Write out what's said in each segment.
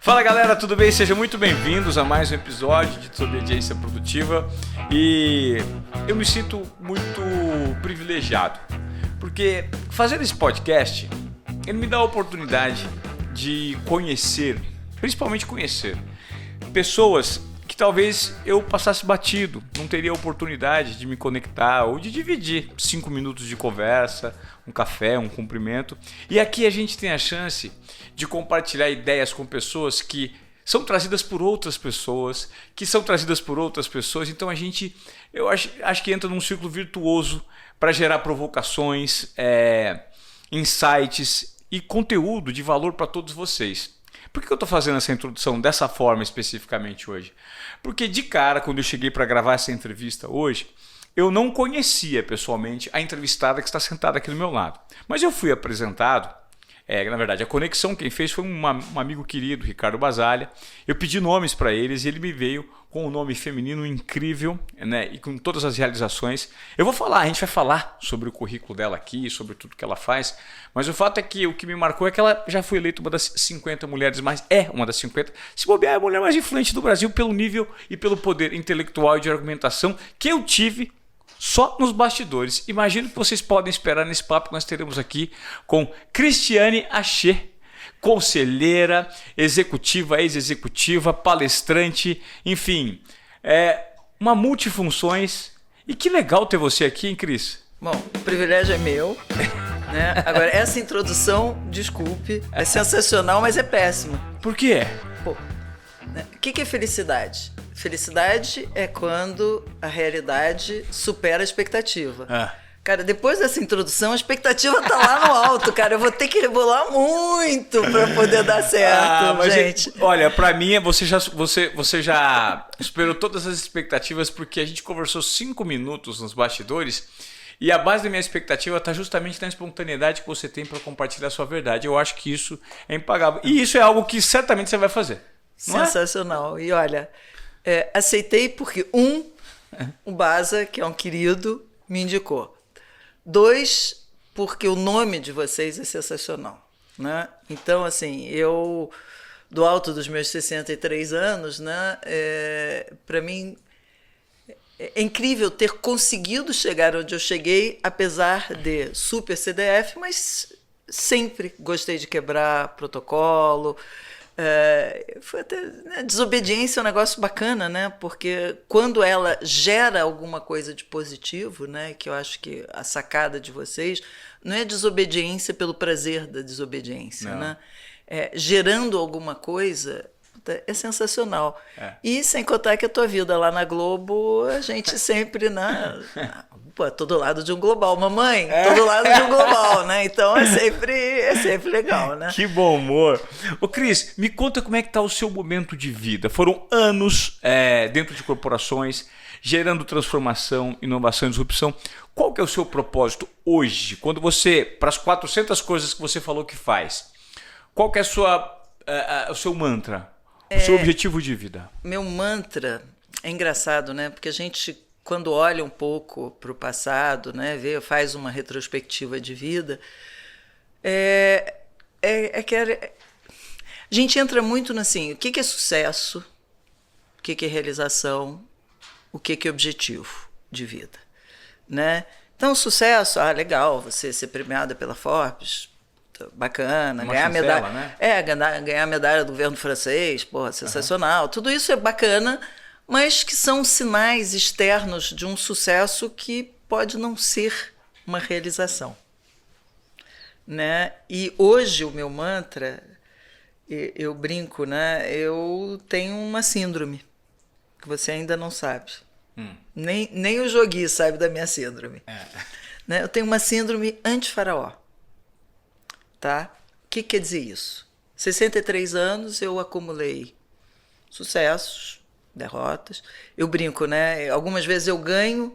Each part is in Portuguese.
Fala galera, tudo bem? Sejam muito bem-vindos a mais um episódio de Desobediência Produtiva. E eu me sinto muito privilegiado, porque fazendo esse podcast, ele me dá a oportunidade de conhecer, principalmente conhecer, pessoas que talvez eu passasse batido, não teria a oportunidade de me conectar ou de dividir 5 minutos de conversa, um café, um cumprimento. E aqui a gente tem a chance de compartilhar ideias com pessoas que são trazidas por outras pessoas, Então eu acho que entra num círculo virtuoso para gerar provocações, insights e conteúdo de valor para todos vocês. Por que eu estou fazendo essa introdução dessa forma especificamente hoje? Porque de cara, quando eu cheguei para gravar essa entrevista hoje, eu não conhecia pessoalmente a entrevistada que está sentada aqui do meu lado. Mas eu fui apresentado, na verdade a conexão quem fez foi um amigo querido, Ricardo Basalha. Eu pedi nomes para eles e ele me veio com um nome feminino incrível, né, e com todas as realizações. A gente vai falar sobre o currículo dela aqui, sobre tudo que ela faz, mas o fato é que o que me marcou é que ela já foi eleita uma das 50 mulheres uma das 50, se bobear, é a mulher mais influente do Brasil pelo nível e pelo poder intelectual e de argumentação que eu tive só nos bastidores. Imagino que vocês podem esperar nesse papo que nós teremos aqui com Cristiane Achê, conselheira, executiva, ex-executiva, palestrante, enfim, uma multifunções. E que legal ter você aqui, hein, Cris? Bom, o privilégio é meu, né? Agora, essa introdução, desculpe, é sensacional, mas é péssima. Por quê? Pô, né? O que é felicidade? Felicidade é quando a realidade supera a expectativa. Cara, depois dessa introdução, a expectativa tá lá no alto, cara. Eu vou ter que rebolar muito para poder dar certo, mas gente. Olha, para mim, você já superou todas as expectativas, porque a gente conversou 5 minutos nos bastidores e a base da minha expectativa está justamente na espontaneidade que você tem para compartilhar a sua verdade. Eu acho que isso é impagável. E isso é algo que certamente você vai fazer. Sensacional. E olha, aceitei porque o Baza, que é um querido, me indicou. 2, porque o nome de vocês é sensacional, né? Então, assim, eu, do alto dos meus 63 anos, né, para mim é incrível ter conseguido chegar onde eu cheguei, apesar de super CDF, mas sempre gostei de quebrar protocolo. Foi até, né, desobediência é um negócio bacana, né? Porque quando ela gera alguma coisa de positivo, né, que eu acho que a sacada de vocês não é desobediência pelo prazer da desobediência, né? Gerando alguma coisa é sensacional. E sem contar que a tua vida lá na Globo, a gente sempre, né? Todo lado de um global, mamãe, todo lado de um global, né? Então é sempre legal, né? Que bom humor. Ô Cris, me conta como é que está o seu momento de vida. Foram anos dentro de corporações, gerando transformação, inovação e disrupção. Qual que é o seu propósito hoje? Quando você, para as 400 coisas que você falou que faz, qual que é o seu mantra? O seu objetivo de vida? Meu mantra é engraçado, né? Porque a gente, quando olha um pouco para o passado, né, faz uma retrospectiva de vida, que a gente entra muito assim, o que é sucesso, o que é realização, o que é objetivo de vida, né? Então, sucesso, legal, você ser premiada pela Forbes, bacana, ganhar medalha, né? Ganhar a medalha do governo francês, porra, sensacional. Tudo isso é bacana, mas que são sinais externos de um sucesso que pode não ser uma realização, né? E hoje o meu mantra, eu brinco, né? Eu tenho uma síndrome que você ainda não sabe. Nem o Jogui sabe da minha síndrome. Né? Eu tenho uma síndrome anti-faraó. Tá? O que quer dizer isso? 63 anos eu acumulei sucessos, derrotas. Eu brinco, né? Algumas vezes eu ganho,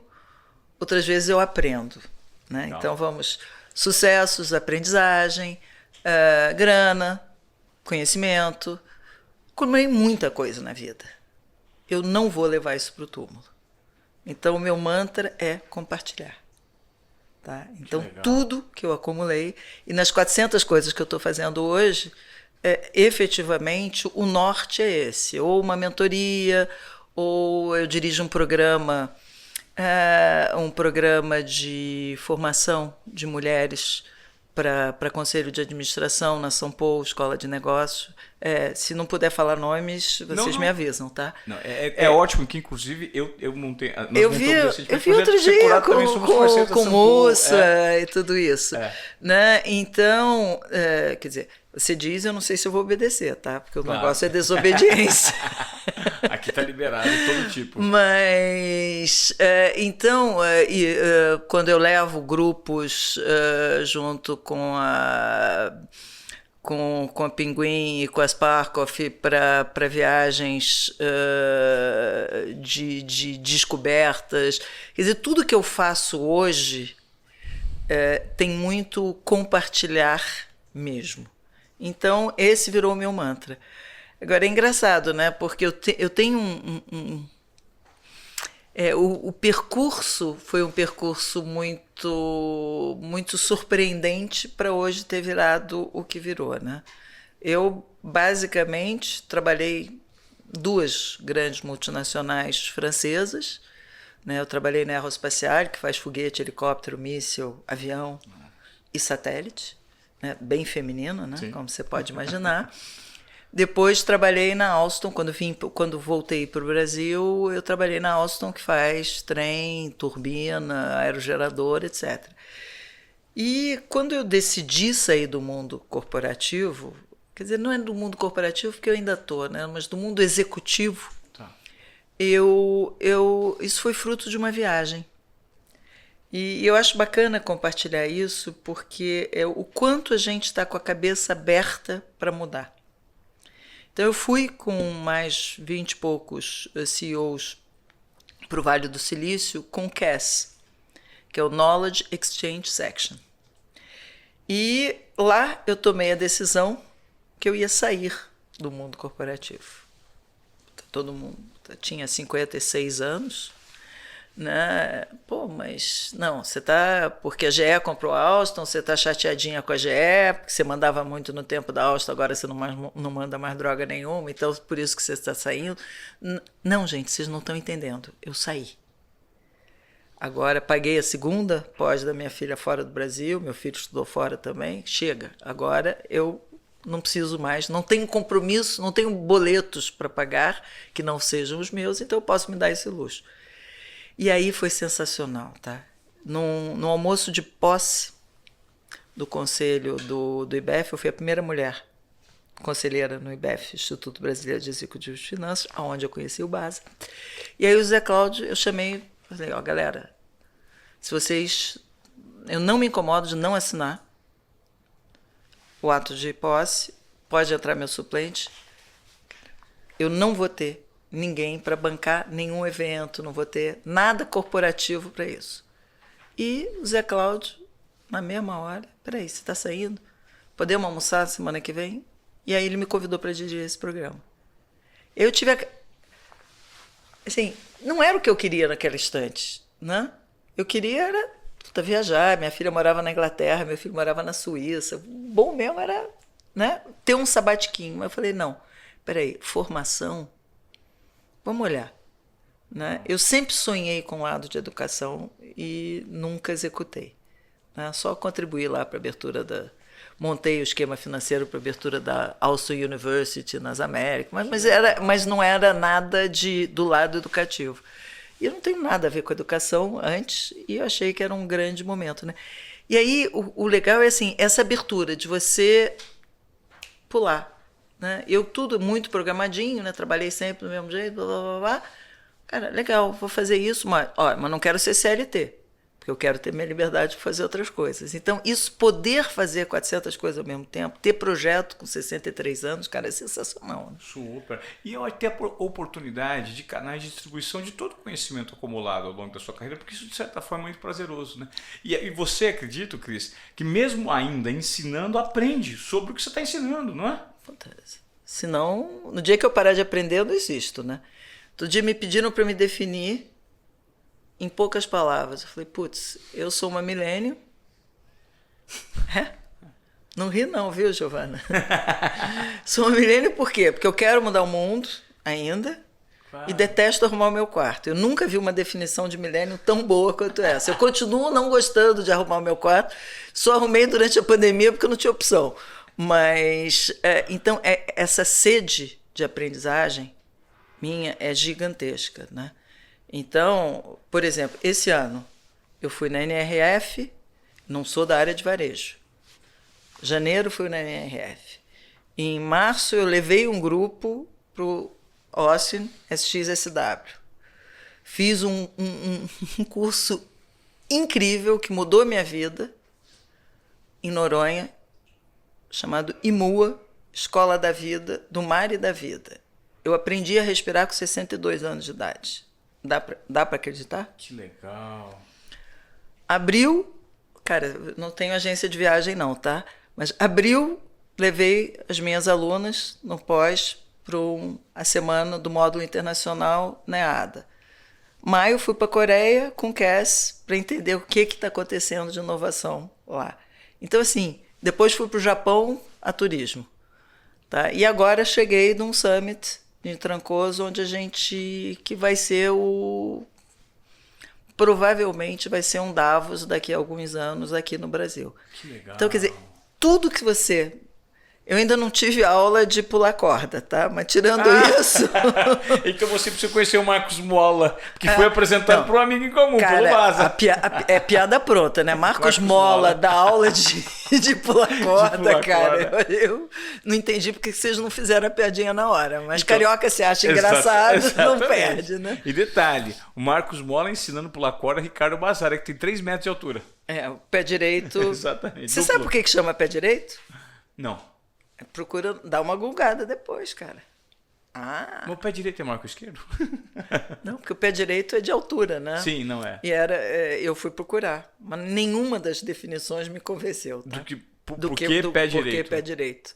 outras vezes eu aprendo. Né? Então vamos, sucessos, aprendizagem, grana, conhecimento. Acumulei muita coisa na vida. Eu não vou levar isso para o túmulo. Então o meu mantra é compartilhar. Tá? Então, tudo que eu acumulei, e nas 400 coisas que eu estou fazendo hoje, efetivamente, o norte é esse. Ou uma mentoria, ou eu dirijo um programa de formação de mulheres para conselho de administração na São Paulo, escola de negócio. Se não puder falar nomes, vocês me avisam, tá? Não, é ótimo que, inclusive, eu montei. Eu vi outro dia com moça e tudo isso. Né? Então, quer dizer, você diz, eu não sei se eu vou obedecer, tá? Porque o negócio é desobediência. Aqui está liberado todo tipo. Mas, então, quando eu levo grupos junto com a Pinguim e com a Sparkoff para viagens de descobertas, quer dizer, tudo que eu faço hoje tem muito compartilhar mesmo. Então, esse virou o meu mantra. Agora, é engraçado, né? Porque eu tenho o percurso foi um percurso muito surpreendente para hoje ter virado o que virou, né? Eu, basicamente, trabalhei 2 grandes multinacionais francesas, né? Eu trabalhei na Aeroespacial, que faz foguete, helicóptero, míssil, avião e satélite. Né, bem feminino, né, como você pode imaginar. Depois trabalhei na Alstom, quando voltei para o Brasil, eu trabalhei na Alstom, que faz trem, turbina, aerogerador, etc. E quando eu decidi sair do mundo corporativo, quer dizer, não é do mundo corporativo porque eu ainda estou, né, mas do mundo executivo, isso foi fruto de uma viagem. E eu acho bacana compartilhar isso porque é o quanto a gente está com a cabeça aberta para mudar. Então eu fui com mais 20 e poucos CEOs para o Vale do Silício com o CES, que é o Knowledge Exchange Section. E lá eu tomei a decisão que eu ia sair do mundo corporativo. Todo mundo tinha 56 anos. Né? Pô, mas não, você tá. Porque a GE comprou a Alstom, você tá chateadinha com a GE, porque você mandava muito no tempo da Alstom, agora você não manda mais droga nenhuma, então por isso que você está saindo. Não, gente, vocês não estão entendendo. Eu saí. Agora paguei a segunda pós da minha filha fora do Brasil, meu filho estudou fora também. Chega. Agora eu não preciso mais, não tenho compromisso, não tenho boletos para pagar que não sejam os meus, então eu posso me dar esse luxo. E aí foi sensacional, tá? No almoço de posse do conselho do IBEF, eu fui a primeira mulher conselheira no IBEF, Instituto Brasileiro de Executivos de Finanças, onde eu conheci o BASA. E aí o Zé Cláudio, eu chamei, falei, galera, se vocês... Eu não me incomodo de não assinar o ato de posse, pode entrar meu suplente, eu não vou ter ninguém para bancar nenhum evento, não vou ter nada corporativo para isso. E o Zé Cláudio, na mesma hora, peraí, você está saindo? Podemos almoçar semana que vem? E aí ele me convidou para dirigir esse programa. Eu tive... Assim, não era o que eu queria naquele instante, né? Eu queria era viajar, minha filha morava na Inglaterra, meu filho morava na Suíça. O bom mesmo era, né, ter um sabatiquinho. Mas eu falei, não, peraí, formação... Vamos olhar. Né? Eu sempre sonhei com o lado de educação e nunca executei. Né? Só contribuí lá para a abertura da... Montei o esquema financeiro para a abertura da Alstom University nas Américas, mas não era nada do lado educativo. E eu não tenho nada a ver com a educação antes e eu achei que era um grande momento. Né? E aí o legal é assim, essa abertura de você pular. Né? Eu tudo muito programadinho, né? Trabalhei sempre do mesmo jeito, blá, blá, blá, blá. Cara, legal, vou fazer isso, mas não quero ser CLT, porque eu quero ter minha liberdade de fazer outras coisas. Então, isso, poder fazer 400 coisas ao mesmo tempo, ter projeto com 63 anos, cara, é sensacional. Né? Super. E eu ter a oportunidade de canais de distribuição de todo o conhecimento acumulado ao longo da sua carreira, porque isso, de certa forma, é muito prazeroso. Né? E você acredita, Cris, que mesmo ainda ensinando, aprende sobre o que você está ensinando, não é? Fantástico. Senão, no dia que eu parar de aprender, eu não existo, né? Outro dia me pediram para me definir em poucas palavras. Eu falei, putz, eu sou uma milênio. Não ri não, viu, Giovana? Sou uma milênio por quê? Porque eu quero mudar o mundo ainda e detesto arrumar o meu quarto. Eu nunca vi uma definição de milênio tão boa quanto essa. Eu continuo não gostando de arrumar o meu quarto, só arrumei durante a pandemia porque eu não tinha opção. Mas, então, essa sede de aprendizagem minha é gigantesca, né? Então, por exemplo, esse ano eu fui na NRF, não sou da área de varejo. Janeiro fui na NRF. Em março eu levei um grupo para o Austin SXSW. Fiz um curso incrível que mudou minha vida em Noronha, chamado IMUA, Escola da Vida, do Mar e da Vida. Eu aprendi a respirar com 62 anos de idade. Dá para acreditar? Que legal. Abril, cara, não tenho agência de viagem não, tá? Mas abril, levei as minhas alunas no pós para a semana do módulo internacional NEADA. Maio, fui para a Coreia com Cass para entender o que está acontecendo de inovação lá. Então, assim, depois fui para o Japão a turismo. Tá? E agora cheguei num summit em Trancoso, onde que vai ser provavelmente vai ser um Davos daqui a alguns anos aqui no Brasil. Que legal. Então, quer dizer, tudo que você... Eu ainda não tive aula de pular corda, tá? Mas tirando isso... Então você precisa conhecer o Marcos Mola, que foi apresentado para um amigo em comum, cara, pelo Vaza. É piada pronta, né? Marcos Mola dá aula de pular corda, cara. Eu não entendi porque vocês não fizeram a piadinha na hora. Mas então, carioca se acha engraçado, não perde, né? E detalhe, o Marcos Mola ensinando a pular corda, Ricardo Bazara, que tem 3 metros de altura. O pé direito... Exatamente. Você sabe por que chama pé direito? Não. Procura dar uma gulgada depois, cara. O pé direito é maior que o esquerdo? Não, porque o pé direito é de altura, né? Sim, não é. E eu fui procurar, mas nenhuma das definições me convenceu. Tá? Por que pé direito? Por que pé direito?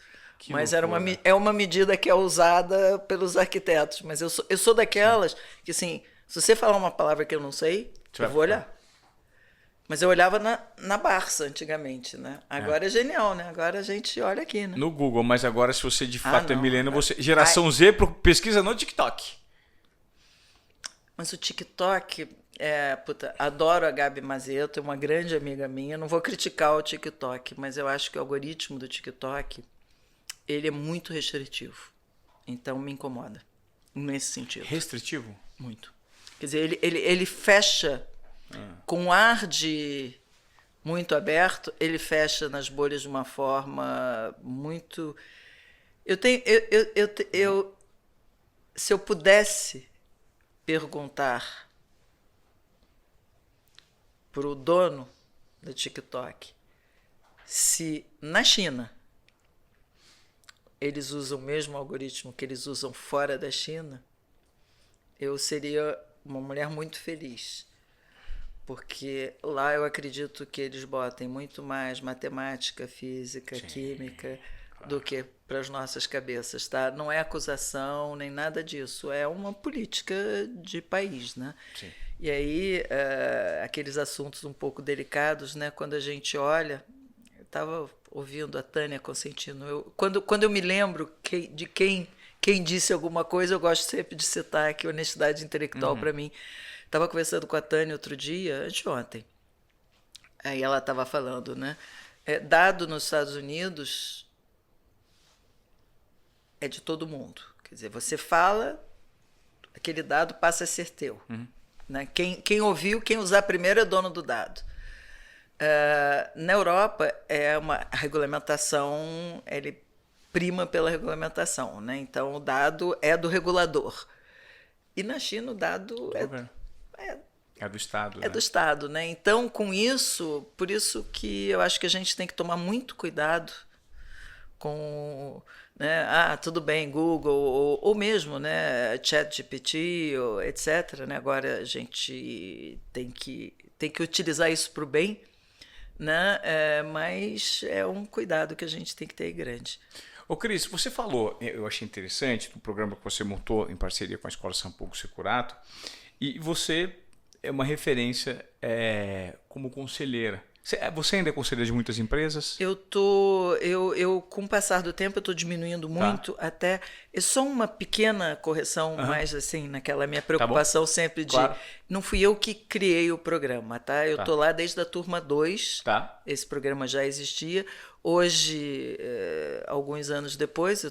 Mas loucura. É uma medida que é usada pelos arquitetos. Mas eu sou daquelas que, assim, se você falar uma palavra que eu não sei, eu vou olhar. Mas eu olhava na Barça antigamente, né? Agora é genial, né? Agora a gente olha aqui, né? No Google, mas agora se você de fato é milênio, você... Geração Z, pesquisa no TikTok. Mas o TikTok... adoro a Gabi Mazeto, é uma grande amiga minha. Não vou criticar o TikTok, mas eu acho que o algoritmo do TikTok, ele é muito restritivo. Então me incomoda, nesse sentido. Restritivo? Muito. Quer dizer, ele fecha... Com ar de muito aberto, ele fecha nas bolhas de uma forma muito... Se eu pudesse perguntar para o dono do TikTok se na China eles usam o mesmo algoritmo que eles usam fora da China, eu seria uma mulher muito feliz. Porque lá eu acredito que eles botem muito mais matemática, física, química, do que para as nossas cabeças, tá? Não é acusação nem nada disso, é uma política de país, né? Sim. E aí, aqueles assuntos um pouco delicados, né? Quando a gente olha, eu estava ouvindo a Tânia Consentino, quando eu me lembro de quem disse alguma coisa, eu gosto sempre de citar aqui honestidade intelectual para mim. Estava conversando com a Tânia outro dia, anteontem. Aí ela estava falando, né? Dado nos Estados Unidos é de todo mundo. Quer dizer, você fala, aquele dado passa a ser teu. Né? Quem ouviu, quem usar primeiro é dono do dado. Na Europa, a regulamentação, ele prima pela regulamentação. Né? Então, o dado é do regulador. E na China, o dado é do Estado. É do Estado, né? Então, com isso, por isso que eu acho que a gente tem que tomar muito cuidado com, né? Tudo bem, Google, ou mesmo, né? ChatGPT, etc. Né? Agora a gente tem que utilizar isso para o bem, né? Mas é um cuidado que a gente tem que ter grande. Ô Cris, você falou, eu achei interessante, no programa que você montou em parceria com a Escola São Paulo Securato, e você é uma referência como conselheira Você ainda é conselheiro de muitas empresas? Com o passar do tempo, eu estou diminuindo muito, até. É só uma pequena correção, mais assim, naquela minha preocupação sempre de. Claro. Não fui eu que criei o programa, tá? Eu estou lá desde a turma 2. Tá. Esse programa já existia. Hoje, alguns anos depois,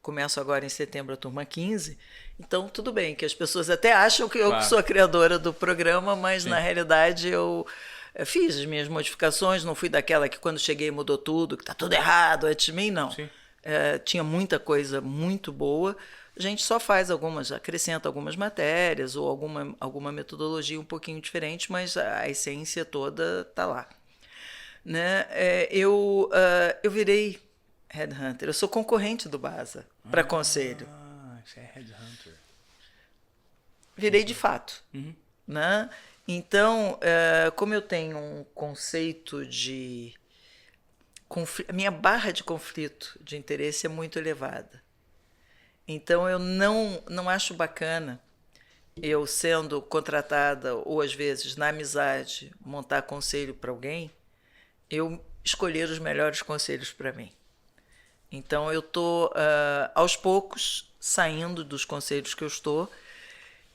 começo agora em setembro a turma 15. Então, tudo bem, que as pessoas até acham que eu sou a criadora do programa, mas na realidade eu fiz as minhas modificações, não fui daquela que quando cheguei mudou tudo, que está tudo errado, é de mim, não. Tinha muita coisa muito boa, a gente só faz acrescenta algumas matérias ou alguma metodologia um pouquinho diferente, mas a essência toda está lá. Né? Eu virei headhunter, eu sou concorrente do BASA para conselho. Você é headhunter. Virei de fato. Né? Então, como eu tenho um conceito de... A minha barra de conflito de interesse é muito elevada. Então, eu não acho bacana eu sendo contratada, ou às vezes, na amizade, montar conselho para alguém, eu escolher os melhores conselhos para mim. Então, eu estou, aos poucos, saindo dos conselhos que eu estou.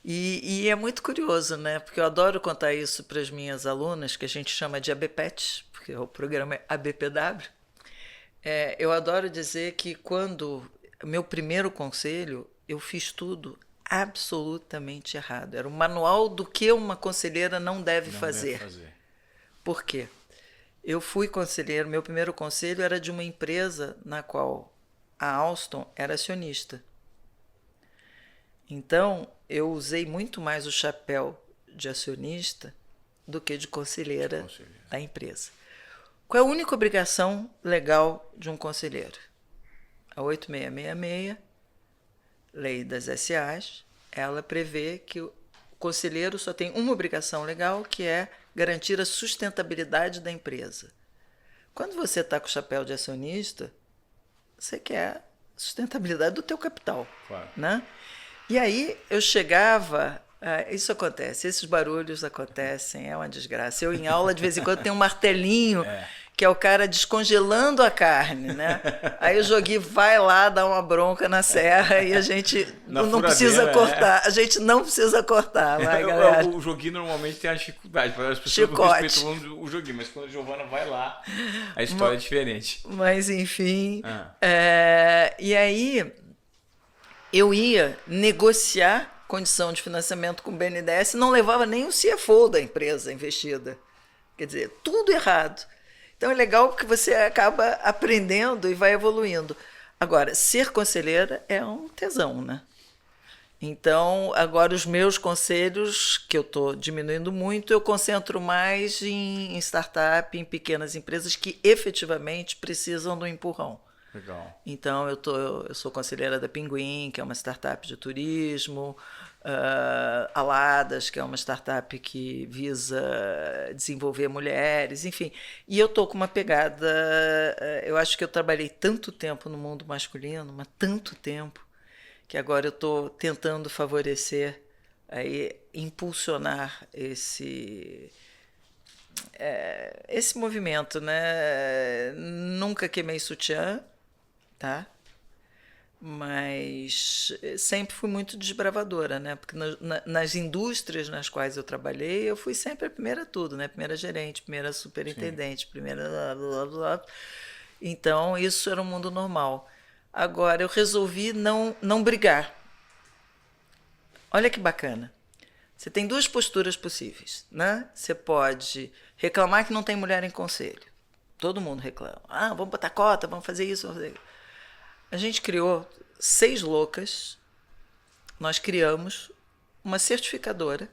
E é muito curioso, né? Porque eu adoro contar isso para as minhas alunas, que a gente chama de ABPET, porque o programa é ABPW. Eu adoro dizer que quando meu primeiro conselho, eu fiz tudo absolutamente errado. Era o manual do que uma conselheira não deve fazer. Por quê? Eu fui conselheiro, meu primeiro conselho era de uma empresa na qual a Alstom era acionista. Então, eu usei muito mais o chapéu de acionista do que de conselheira da empresa. Qual é a única obrigação legal de um conselheiro? A 8666, Lei das SAs, ela prevê que o conselheiro só tem uma obrigação legal, que é garantir a sustentabilidade da empresa. Quando você está com o chapéu de acionista, você quer sustentabilidade do teu capital. Claro. Né? E aí eu chegava, isso acontece, esses barulhos acontecem, é uma desgraça. Eu em aula de vez em quando tenho um martelinho, que é o cara descongelando a carne, né? Aí o Jogui vai lá dar uma bronca na serra e a gente não precisa cortar. A gente não precisa cortar, vai, galera. O Jogui normalmente tem a dificuldade, as pessoas não respeitam o Jogui, mas quando a Giovana vai lá, a história é diferente. Mas enfim, e aí eu ia negociar condição de financiamento com o BNDES e não levava nem o CFO da empresa investida. Quer dizer, tudo errado. Então é legal porque você acaba aprendendo e vai evoluindo. Agora, ser conselheira é um tesão, né? Então, agora os meus conselhos, que eu estou diminuindo muito, eu concentro mais em startup, em pequenas empresas que efetivamente precisam do empurrão. Legal. Então, eu sou conselheira da Pinguim, que é uma startup de turismo, Aladas, que é uma startup que visa desenvolver mulheres, enfim. E eu estou com uma pegada... eu acho que eu trabalhei tanto tempo no mundo masculino, mas tanto tempo, que agora eu estou tentando favorecer, impulsionar esse movimento, né? Nunca queimei sutiã, tá? Mas sempre fui muito desbravadora, né? Porque nas indústrias nas quais eu trabalhei, eu fui sempre a primeira tudo, né? Primeira gerente, primeira superintendente, Sim. Primeira... Blá, blá, blá. Então, isso era um mundo normal. Agora, eu resolvi não brigar. Olha que bacana. Você tem duas posturas possíveis, né? Você pode reclamar que não tem mulher em conselho. Todo mundo reclama. Vamos botar cota, vamos fazer isso, vamos fazer isso. A gente criou 6 loucas, nós criamos uma certificadora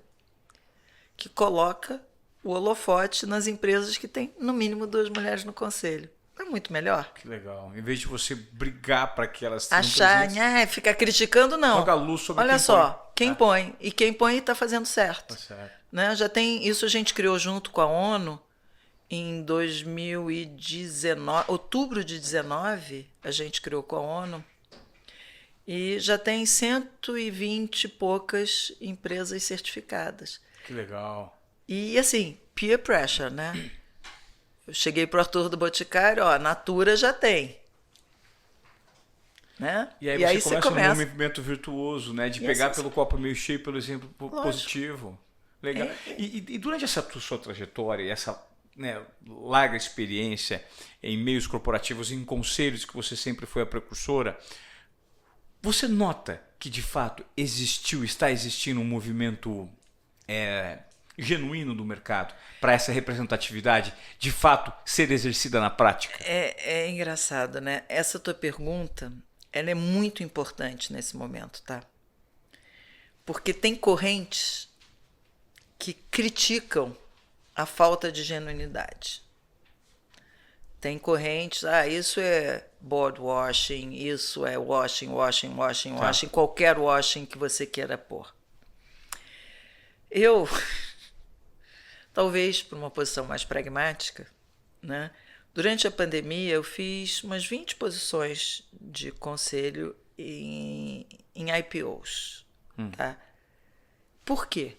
que coloca o holofote nas empresas que tem no mínimo 2 mulheres no conselho. É muito melhor. Que legal. Em vez de você brigar para que elas... Achar, ficar criticando, não. Joga luz sobre Olha só, quem põe. E quem põe está fazendo certo. Tá certo. Né? Já tem, isso a gente criou junto com a ONU. Em 2019, outubro de 2019, a gente criou com a ONU e já tem 120 e poucas empresas certificadas. Que legal. E assim, peer pressure, né? Eu cheguei pro Arthur do Boticário, ó, a Natura já tem. Né? E aí você começa num movimento virtuoso, né? De pegar pelo copo meio cheio, pelo exemplo positivo. Legal. E durante essa sua trajetória, essa, né, larga experiência em meios corporativos, em conselhos que você sempre foi a precursora, você nota que de fato está existindo um movimento genuíno do mercado para essa representatividade de fato ser exercida na prática? É engraçado, né? Essa tua pergunta, ela é muito importante nesse momento, tá? Porque tem correntes que criticam a falta de genuinidade. Tem correntes, isso é board washing, isso é washing, qualquer washing que você queira pôr. Eu, talvez por uma posição mais pragmática, né? Durante a pandemia eu fiz umas 20 posições de conselho em IPOs. Tá? Por quê?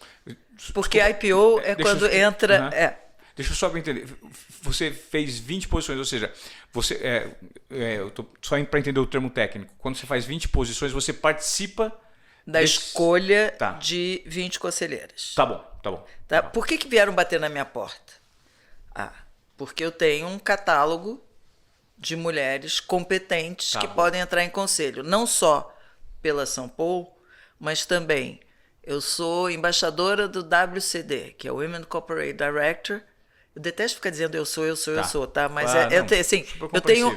Porque IPO é quando entra... Deixa eu só entender. Você fez 20 posições, ou seja, você eu tô só para entender o termo técnico. Quando você faz 20 posições, você participa da escolha de 20 conselheiras. Tá bom. Tá? Por que vieram bater na minha porta? Porque eu tenho um catálogo de mulheres competentes que podem entrar em conselho. Não só pela São Paulo, mas também eu sou embaixadora do WCD, que é o Women Corporate Director. Eu detesto ficar dizendo eu sou, tá? Mas assim,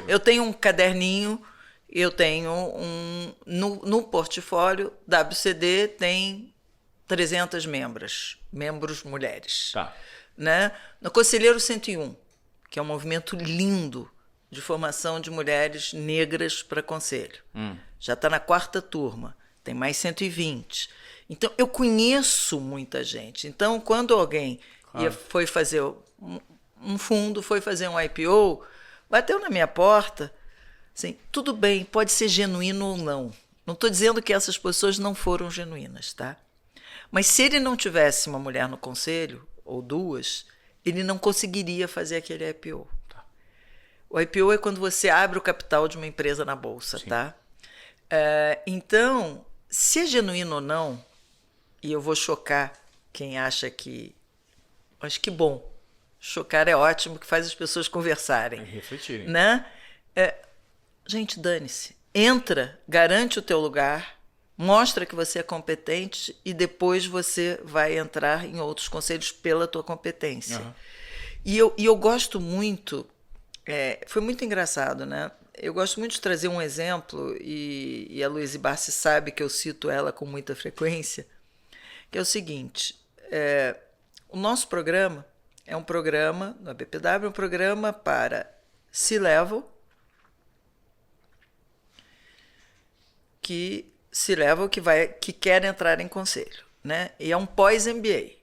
eu tenho um caderninho, eu tenho no portfólio, WCD tem 300 membros mulheres. Tá. Né? No Conselheiro 101, que é um movimento lindo de formação de mulheres negras para conselho. Já está na 4ª turma, tem mais 120. Então, eu conheço muita gente. Então, quando alguém foi fazer um fundo, foi fazer um IPO, bateu na minha porta, assim, tudo bem, pode ser genuíno ou não. Não estou dizendo que essas pessoas não foram genuínas, tá? Mas se ele não tivesse uma mulher no conselho, ou 2, ele não conseguiria fazer aquele IPO. Tá. O IPO é quando você abre o capital de uma empresa na bolsa, tá? Então, se é genuíno ou não, e eu vou chocar quem acha que... Acho que bom. Chocar é ótimo, que faz as pessoas conversarem. Refletirem. Né? Gente, dane-se. Entra, garante o teu lugar, mostra que você é competente e depois você vai entrar em outros conselhos pela tua competência. E eu gosto muito... foi muito engraçado, né? Eu gosto muito de trazer um exemplo, e a Luísa Barsi sabe que eu cito ela com muita frequência, que é o seguinte, o nosso programa é um programa, no BPW, um programa para C-Level, que quer entrar em conselho, né? E é um pós-MBA.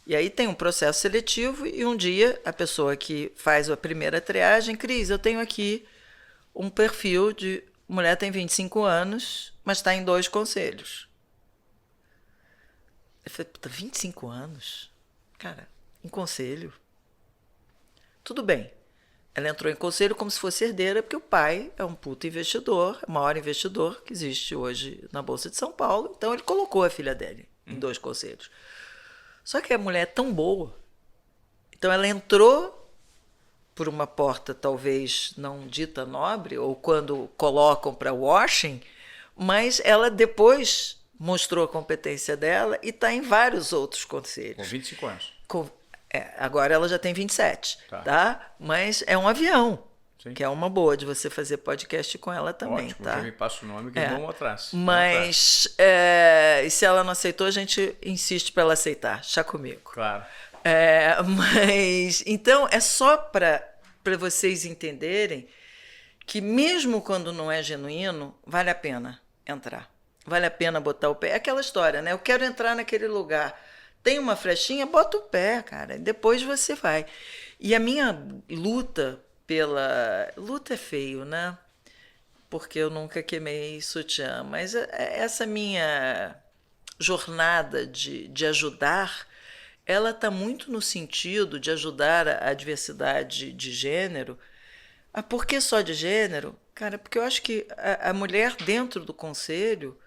E aí tem um processo seletivo e um dia a pessoa que faz a primeira triagem, Cris, eu tenho aqui um perfil de mulher tem 25 anos, mas está em 2 conselhos. Eu falei, 25 anos? Cara, em conselho? Tudo bem. Ela entrou em conselho como se fosse herdeira, porque o pai é um puto investidor, o maior investidor que existe hoje na Bolsa de São Paulo. Então, ele colocou a filha dele em 2 conselhos. Só que a mulher é tão boa. Então, ela entrou por uma porta talvez não dita nobre, ou quando colocam para washing, mas ela depois mostrou a competência dela e está em vários outros conselhos. Com 25 anos. Agora ela já tem 27, tá? Mas é um avião, Sim. Que é uma boa de você fazer podcast com ela também. Ótimo, tá? já me passa o nome que vamos atrás. Mas e se ela não aceitou, a gente insiste para ela aceitar. Chá comigo. Claro. Mas então é só para vocês entenderem que mesmo quando não é genuíno, vale a pena entrar. Vale a pena botar o pé. É aquela história, né? Eu quero entrar naquele lugar. Tem uma flechinha, bota o pé, cara. Depois você vai. E a minha luta Luta é feio, né? Porque eu nunca queimei sutiã. Mas essa minha jornada de ajudar, ela está muito no sentido de ajudar a diversidade de gênero. Por que só de gênero? Cara, porque eu acho que a mulher dentro do conselho,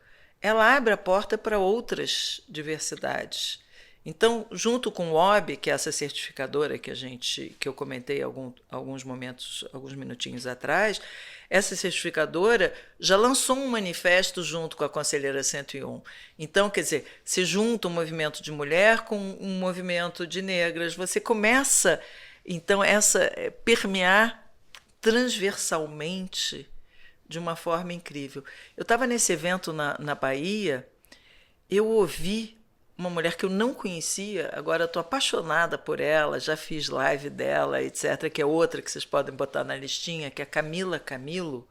ela abre a porta para outras diversidades. Então, junto com o OB, que é essa certificadora que eu comentei alguns minutinhos atrás, essa certificadora já lançou um manifesto junto com a Conselheira 101. Então, quer dizer, se junta um movimento de mulher com um movimento de negras, você começa, então, permear transversalmente de uma forma incrível. Eu estava nesse evento na Bahia, eu ouvi uma mulher que eu não conhecia, agora estou apaixonada por ela, já fiz live dela, etc., que é outra que vocês podem botar na listinha, que é a Camila Camilo.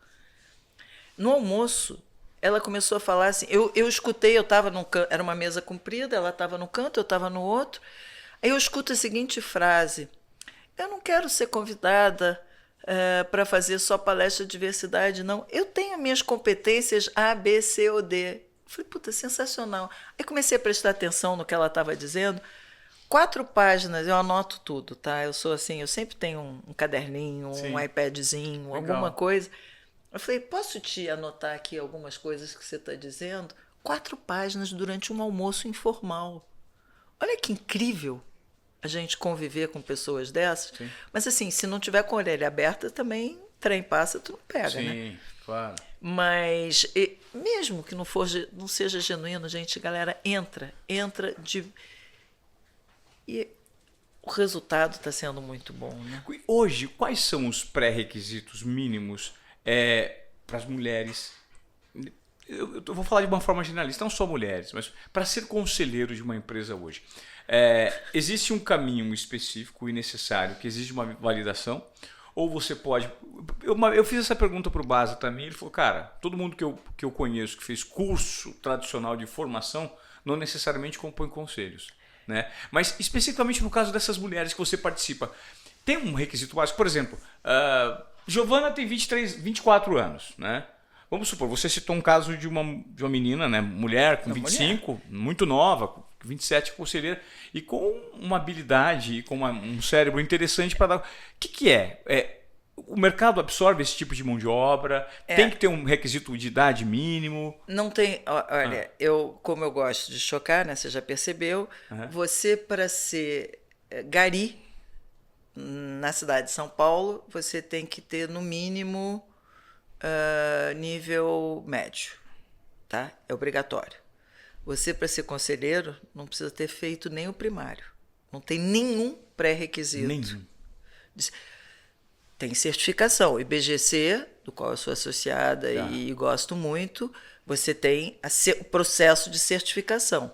No almoço, ela começou a falar assim, eu escutei, eu estava num canto, era uma mesa comprida, ela estava no canto, eu estava no outro, aí eu escuto a seguinte frase: eu não quero ser convidada para fazer só palestra de diversidade, não. Eu tenho minhas competências A, B, C ou D. Eu falei, puta, sensacional. Aí comecei a prestar atenção no que ela estava dizendo. 4 páginas, eu anoto tudo, tá? Eu sou assim, eu sempre tenho um caderninho, um iPadzinho, legal, alguma coisa. Eu falei, posso te anotar aqui algumas coisas que você está dizendo? 4 páginas durante um almoço informal. Olha que incrível a gente conviver com pessoas dessas. Sim. Mas assim, se não tiver com a orelha aberta, também trem passa, tu não pega, sim, né? Sim, claro. Mas mesmo que não seja genuíno, gente, galera, entra e o resultado está sendo muito bom, né? Hoje, quais são os pré-requisitos mínimos para as mulheres? Eu vou falar de uma forma generalista, não só mulheres, mas para ser conselheiro de uma empresa hoje. Existe um caminho específico e necessário que exige uma validação? Ou você pode... Eu fiz essa pergunta para o Baza também, ele falou, cara, todo mundo que eu conheço que fez curso tradicional de formação não necessariamente compõe conselhos, né? Mas especificamente no caso dessas mulheres que você participa, tem um requisito básico? Por exemplo, Giovana tem 24 anos, né? Vamos supor, você citou um caso de uma menina, né, mulher com 25, muito nova, com 27, conselheira, e com uma habilidade e com um cérebro interessante para dar... O que é? O mercado absorve esse tipo de mão de obra? Tem que ter um requisito de idade mínimo? Não tem... Olha, como eu gosto de chocar, né, você já percebeu, você, para ser gari na cidade de São Paulo, você tem que ter, no mínimo... nível médio, tá? É obrigatório. Você, para ser conselheiro, não precisa ter feito nem o primário. Não tem nenhum pré-requisito. Nenhum. Tem certificação. O IBGC, do qual eu sou associada e gosto muito, você tem o processo de certificação.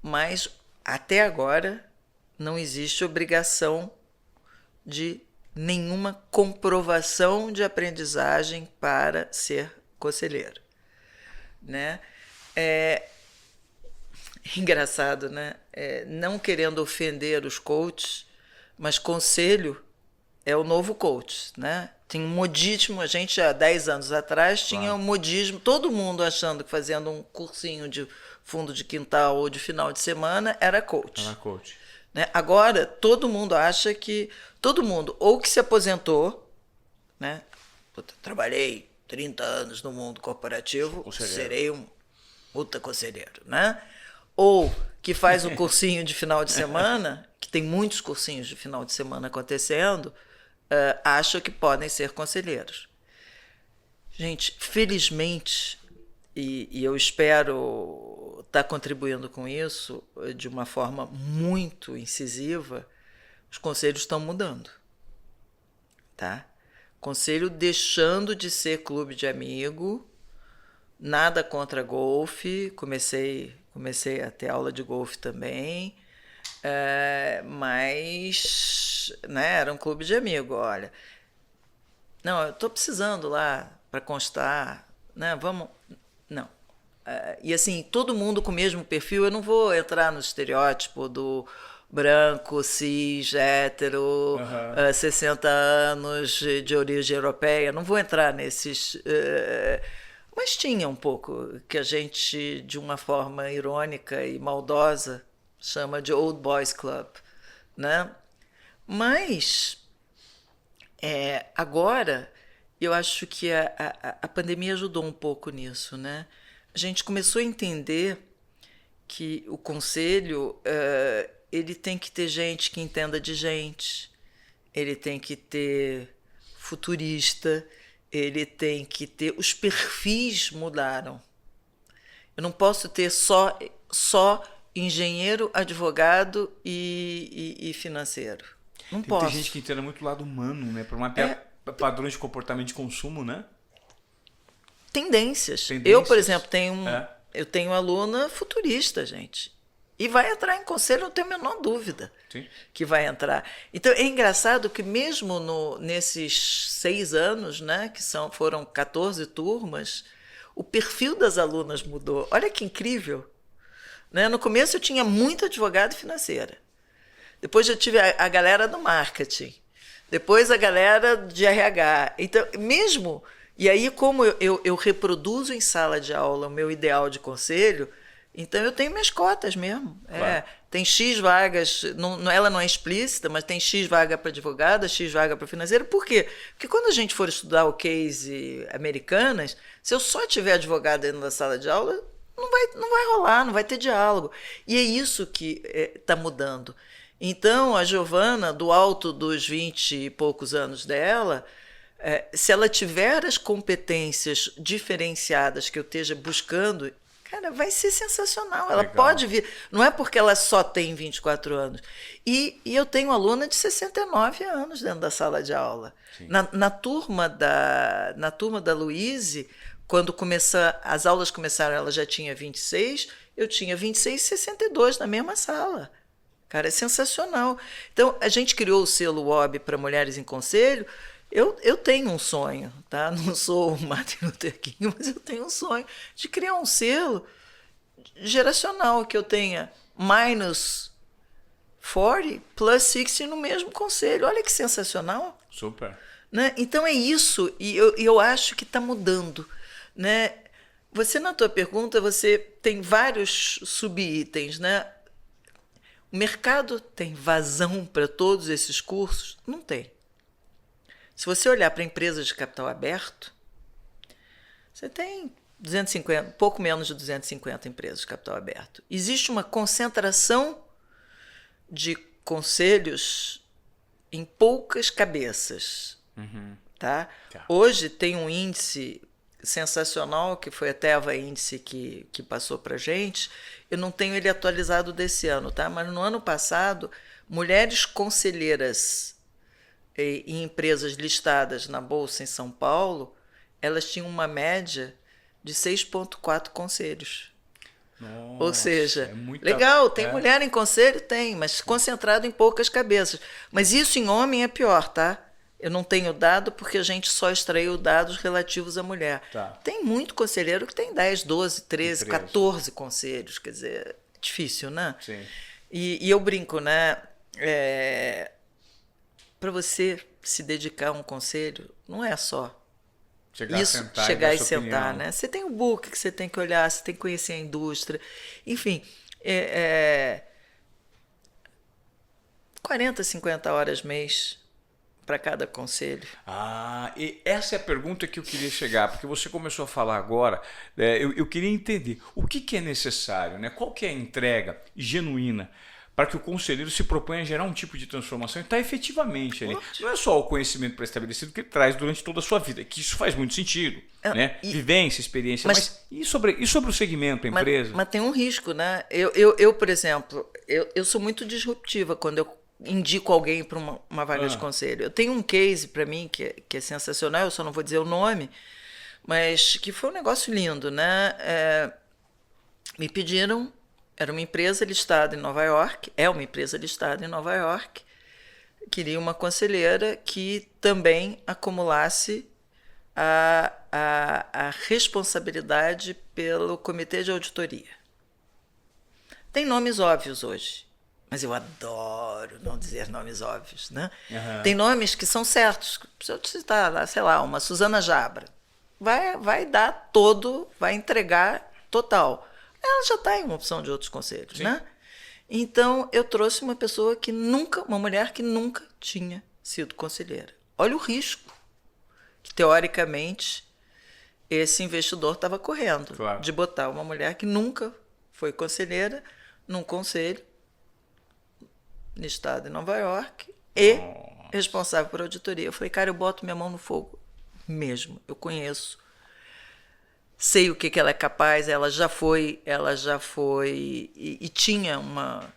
Mas, até agora, não existe obrigação de nenhuma comprovação de aprendizagem para ser conselheiro, né? Engraçado, né? Não querendo ofender os coaches, mas conselho é o novo coach, né? Tem um modismo, a gente há 10 anos atrás tinha um modismo, todo mundo achando que fazendo um cursinho de fundo de quintal ou de final de semana era coach. Era coach. Né? Agora, todo mundo acha que... Todo mundo, ou que se aposentou, né? Trabalhei 30 anos no mundo corporativo, serei um puta conselheiro, né? Ou que faz o cursinho de final de semana, que tem muitos cursinhos de final de semana acontecendo, acha que podem ser conselheiros. Gente, felizmente, e eu espero estar contribuindo com isso de uma forma muito incisiva, os conselhos estão mudando, tá? Conselho deixando de ser clube de amigo, nada contra golfe, comecei a ter aula de golfe também, mas, né, era um clube de amigo, olha, não, eu estou precisando lá para constar, né, vamos, não. E assim, todo mundo com o mesmo perfil, eu não vou entrar no estereótipo do branco, cis, hétero, 60 anos de origem europeia, não vou entrar nesses... mas tinha um pouco que a gente, de uma forma irônica e maldosa, chama de Old Boys Club, né? Mas agora eu acho que a pandemia ajudou um pouco nisso, né? A gente começou a entender que o conselho ele tem que ter gente que entenda de gente, ele tem que ter futurista, ele tem que ter... Os perfis mudaram. Eu não posso ter só engenheiro, advogado e financeiro. Não posso. Tem gente que entenda muito o lado humano, né? Para mapear padrões de comportamento de consumo, né? Tendências. Eu, por exemplo, eu tenho aluna futurista, gente. E vai entrar em conselho, não tenho a menor dúvida. Sim. Que vai entrar. Então, é engraçado que mesmo nesses 6 anos, né, que foram 14 turmas, o perfil das alunas mudou. Olha que incrível. Né? No começo eu tinha muito advogado financeira. Depois eu tive a galera do marketing. Depois a galera de RH. Então, mesmo... E aí, como eu reproduzo em sala de aula o meu ideal de conselho, então eu tenho minhas cotas mesmo. Claro. Tem X vagas, ela não é explícita, mas tem X vaga para advogada, X vaga para financeiro. Por quê? Porque quando a gente for estudar o case americanas, se eu só tiver advogado dentro da sala de aula, não vai rolar, não vai ter diálogo. E é isso que está mudando. Então, a Giovana, do alto dos 20 e poucos anos dela... se ela tiver as competências diferenciadas que eu esteja buscando, cara, vai ser sensacional. Ela pode vir. Não é porque ela só tem 24 anos. E eu tenho aluna de 69 anos dentro da sala de aula. Na turma da Luíse, quando as aulas começaram, ela já tinha 26, eu tinha 26 e 62 na mesma sala. Cara, é sensacional. Então, a gente criou o selo WOB para Mulheres em Conselho. Eu tenho um sonho, tá? Não sou o Martin Luther King, mas eu tenho um sonho de criar um selo geracional que eu tenha minus 40, plus 60 no mesmo conselho. Olha que sensacional. Super. Né? Então é isso, e eu acho que está mudando. Né? Você, na tua pergunta, você tem vários subitens, né? O mercado tem vazão para todos esses cursos? Não tem. Se você olhar para empresas de capital aberto, você tem 250, pouco menos de 250 empresas de capital aberto. Existe uma concentração de conselhos em poucas cabeças. Uhum. Tá? Hoje tem um índice sensacional, que foi a Teva Índice que passou para a gente. Eu não tenho ele atualizado desse ano, tá? Mas no ano passado, mulheres conselheiras em empresas listadas na Bolsa em São Paulo, elas tinham uma média de 6,4 conselhos. Nossa, ou seja, legal, tem mulher em conselho? Tem, mas concentrado em poucas cabeças. Mas isso em homem é pior, tá? Eu não tenho dado porque a gente só extraiu dados relativos à mulher. Tá. Tem muito conselheiro que tem 10, 12, 13, 14 conselhos. Quer dizer, é difícil, né? Sim. E eu brinco, né? Para você se dedicar a um conselho, não é só chegar e sentar, né? Você tem o book que você tem que olhar, você tem que conhecer a indústria, enfim, 40, 50 horas mês para cada conselho. E essa é a pergunta que eu queria chegar, porque você começou a falar agora, eu queria entender o que é necessário, né? Qual que é a entrega genuína para que o conselheiro se proponha a gerar um tipo de transformação e está efetivamente ali. Não é só o conhecimento pré-estabelecido que ele traz durante toda a sua vida, que isso faz muito sentido. Né? Vivência, experiência, mas e sobre o segmento, a empresa? Mas tem um risco, né? Eu por exemplo, eu sou muito disruptiva quando eu indico alguém para uma vaga de conselho. Eu tenho um case para mim que é sensacional, eu só não vou dizer o nome, mas que foi um negócio lindo, né? Me pediram. Era uma empresa listada em Nova York, queria uma conselheira que também acumulasse a responsabilidade pelo comitê de auditoria. Tem nomes óbvios hoje, mas eu adoro não dizer nomes óbvios, né? Uhum. Tem nomes que são certos. Se eu te citar, sei lá, uma Suzana Jabra, vai dar vai entregar total. Ela já está em uma opção de outros conselhos, né? Então, eu trouxe uma pessoa uma mulher que nunca tinha sido conselheira. Olha o risco que, teoricamente, esse investidor estava correndo, claro, de botar uma mulher que nunca foi conselheira num conselho no estado de Nova York e responsável por auditoria. Eu falei, cara, eu boto minha mão no fogo mesmo. Eu conheço, sei o que ela é capaz. Ela já foi e tinha uma...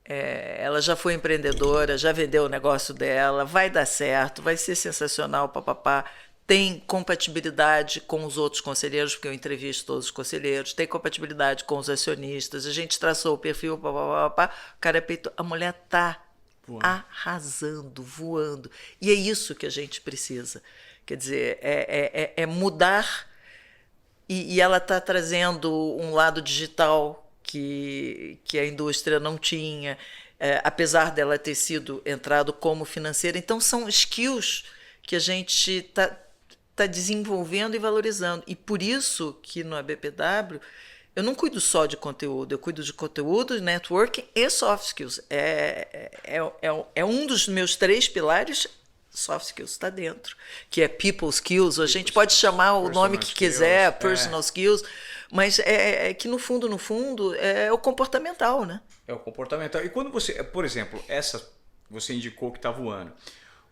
ela já foi empreendedora, já vendeu o negócio dela, vai dar certo, vai ser sensacional, papapá. Tem compatibilidade com os outros conselheiros, porque eu entrevisto todos os conselheiros, tem compatibilidade com os acionistas, a gente traçou o perfil, papapá, o cara peitou. A mulher está arrasando, voando. E é isso que a gente precisa. Quer dizer, é mudar, e ela está trazendo um lado digital que a indústria não tinha, apesar dela ter sido entrado como financeira. Então, são skills que a gente está desenvolvendo e valorizando. E por isso que no ABPW eu não cuido só de conteúdo, eu cuido de conteúdo, networking e soft skills. É um dos meus 3 pilares. Soft skills está dentro, que é people skills. A gente pode chamar o nome que quiser, personal skills, mas é que no fundo é o comportamental, né? É o comportamental. E quando você, por exemplo, você indicou que está voando.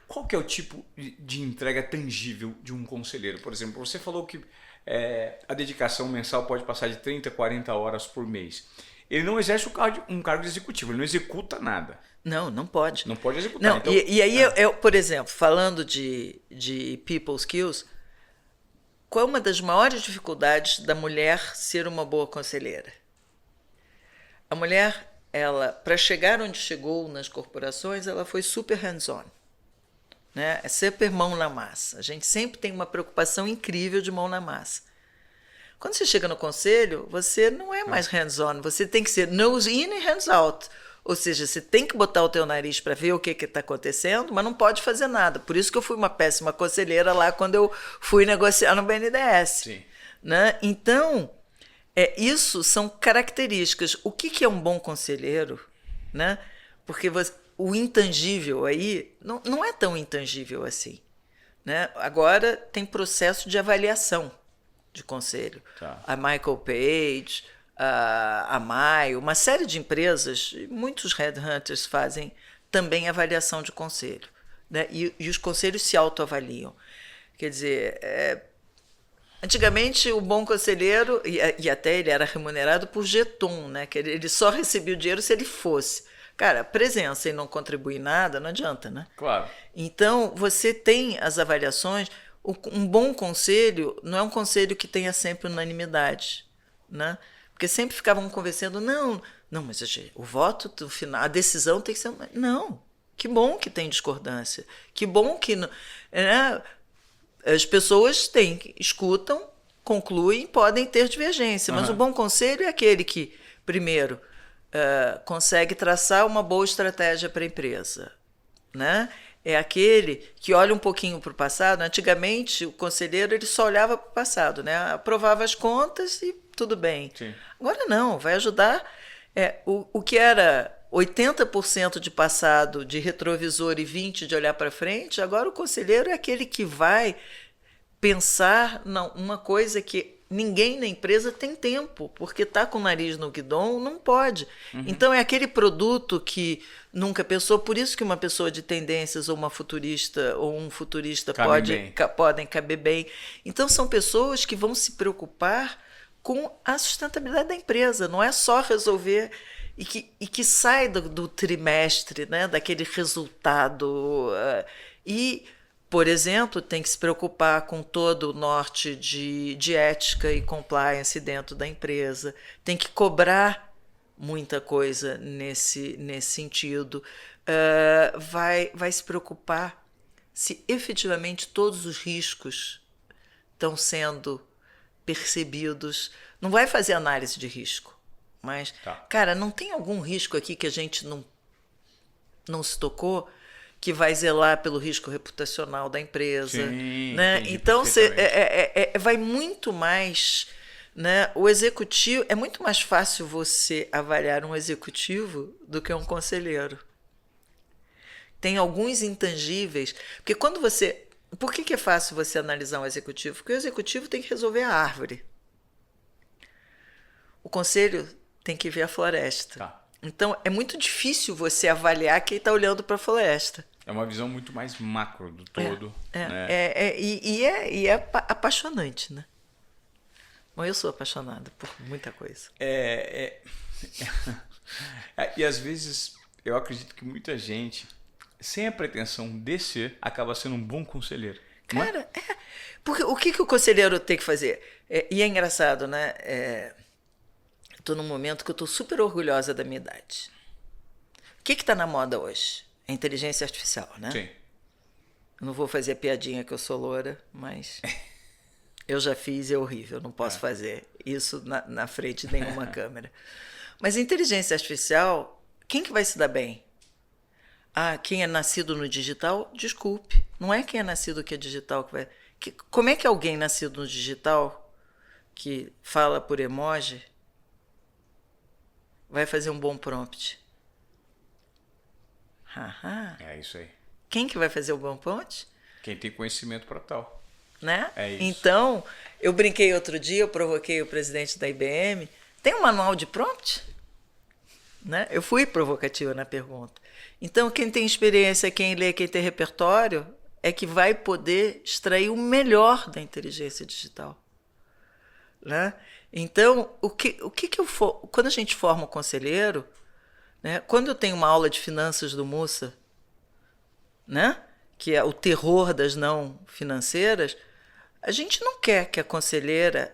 Qual que é o tipo de entrega tangível de um conselheiro? Por exemplo, você falou que a dedicação mensal pode passar de 30 a 40 horas por mês. Ele não exerce um cargo de executivo, ele não executa nada. Não pode. Não pode executar. Não, então, e aí, por exemplo, falando de people skills, qual é uma das maiores dificuldades da mulher ser uma boa conselheira? A mulher, para chegar onde chegou nas corporações, ela foi super hands-on. Né? É sempre mão na massa. A gente sempre tem uma preocupação incrível de mão na massa. Quando você chega no conselho, você não é mais hands-on, você tem que ser nose in e hands out. Ou seja, você tem que botar o teu nariz para ver o que está acontecendo, mas não pode fazer nada. Por isso que eu fui uma péssima conselheira lá quando eu fui negociar no BNDES. Sim. Né? Então, isso são características. O que é um bom conselheiro? Né? Porque o intangível aí não é tão intangível assim. Né? Agora tem processo de avaliação de conselho. Tá. A Michael Page, a Maio, uma série de empresas, muitos headhunters fazem também avaliação de conselho. Né? E os conselhos se autoavaliam. Quer dizer, antigamente o bom conselheiro, e até ele era remunerado por jeton, né? Que ele só recebia o dinheiro se ele fosse. Cara, presença e não contribuir nada, não adianta, né? Claro. Então, você tem as avaliações. Um bom conselho não é um conselho que tenha sempre unanimidade, né? Porque sempre ficavam conversando, não, mas o voto do final, a decisão tem que ser... Não, que bom que tem discordância, que bom que... as pessoas escutam, concluem, podem ter divergência, mas o bom conselho é aquele que, primeiro, consegue traçar uma boa estratégia para a empresa, né? É aquele que olha um pouquinho para o passado. Antigamente, o conselheiro ele só olhava para o passado, né? Aprovava as contas e tudo bem. Sim. Agora não, vai ajudar. O que era 80% de passado, de retrovisor, e 20% de olhar para frente, agora o conselheiro é aquele que vai pensar uma coisa que ninguém na empresa tem tempo, porque está com o nariz no guidão, não pode. Então, é aquele produto que nunca pensou, por isso que uma pessoa de tendências ou uma futurista ou um futurista podem caber bem. Então, são pessoas que vão se preocupar com a sustentabilidade da empresa, não é só resolver e que sai do trimestre, né, daquele resultado. Por exemplo, tem que se preocupar com todo o norte de ética e compliance dentro da empresa. Tem que cobrar muita coisa nesse sentido. Vai se preocupar se efetivamente todos os riscos estão sendo percebidos. Não vai fazer análise de risco. Mas, cara, não tem algum risco aqui que a gente não se tocou, que vai zelar pelo risco reputacional da empresa. Sim, né? Então, vai muito mais né? O executivo, é muito mais fácil você avaliar um executivo do que um conselheiro. Tem alguns intangíveis, porque quando você... Por que é fácil você analisar um executivo? Porque o executivo tem que resolver a árvore. O conselho tem que ver a floresta. Tá. Então, é muito difícil você avaliar quem está olhando para a floresta. É uma visão muito mais macro do todo. Né? E é apaixonante, né? Bom, eu sou apaixonada por muita coisa. E às vezes eu acredito que muita gente, sem a pretensão de ser, acaba sendo um bom conselheiro. Cara, porque o que o conselheiro tem que fazer? E é engraçado, né? Estou num momento que eu estou super orgulhosa da minha idade. O que está na moda hoje? A inteligência artificial, né? Sim. Eu não vou fazer a piadinha que eu sou loura, mas eu já fiz e é horrível. Não posso fazer isso na frente de nenhuma câmera. Mas a inteligência artificial, quem que vai se dar bem? Quem é nascido no digital, desculpe. Não é quem é nascido que é digital que vai... Como é que alguém nascido no digital, que fala por emoji, vai fazer um bom prompt? É isso aí. Quem que vai fazer o bom prompt? Quem tem conhecimento para tal. Né? É isso. Então, eu brinquei outro dia, eu provoquei o presidente da IBM. Tem um manual de prompt? Né? Eu fui provocativa na pergunta. Então, quem tem experiência, quem lê, quem tem repertório, é que vai poder extrair o melhor da inteligência digital. Né? Então, quando a gente forma o conselheiro, né? Quando eu tenho uma aula de finanças do Mussa, né? Que é o terror das não financeiras, a gente não quer que a conselheira,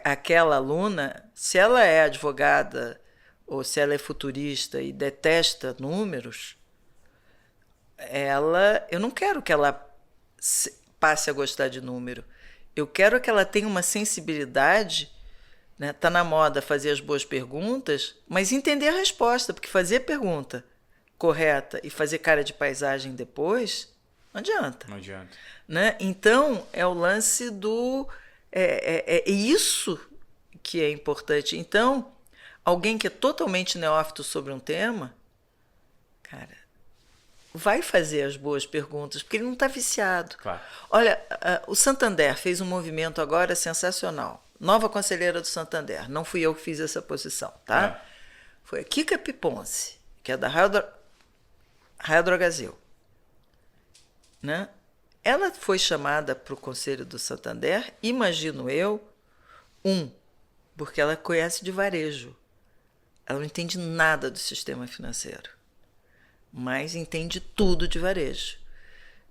aquela aluna, se ela é advogada ou se ela é futurista e detesta números, eu não quero que ela passe a gostar de número. Eu quero que ela tenha uma sensibilidade, né? Tá na moda fazer as boas perguntas, mas entender a resposta, porque fazer pergunta correta e fazer cara de paisagem depois, não adianta. Não adianta. Né? Então, é o lance do... É isso que é importante. Então, alguém que é totalmente neófito sobre um tema, cara, vai fazer as boas perguntas, porque ele não está viciado. Claro. Olha, o Santander fez um movimento agora sensacional. Nova conselheira do Santander. Não fui eu que fiz essa posição, tá? Foi a Kika Piponce, que é da Raia Drogasil. Né? Ela foi chamada para o Conselho do Santander, imagino eu, porque ela conhece de varejo. Ela não entende nada do sistema financeiro, mas entende tudo de varejo.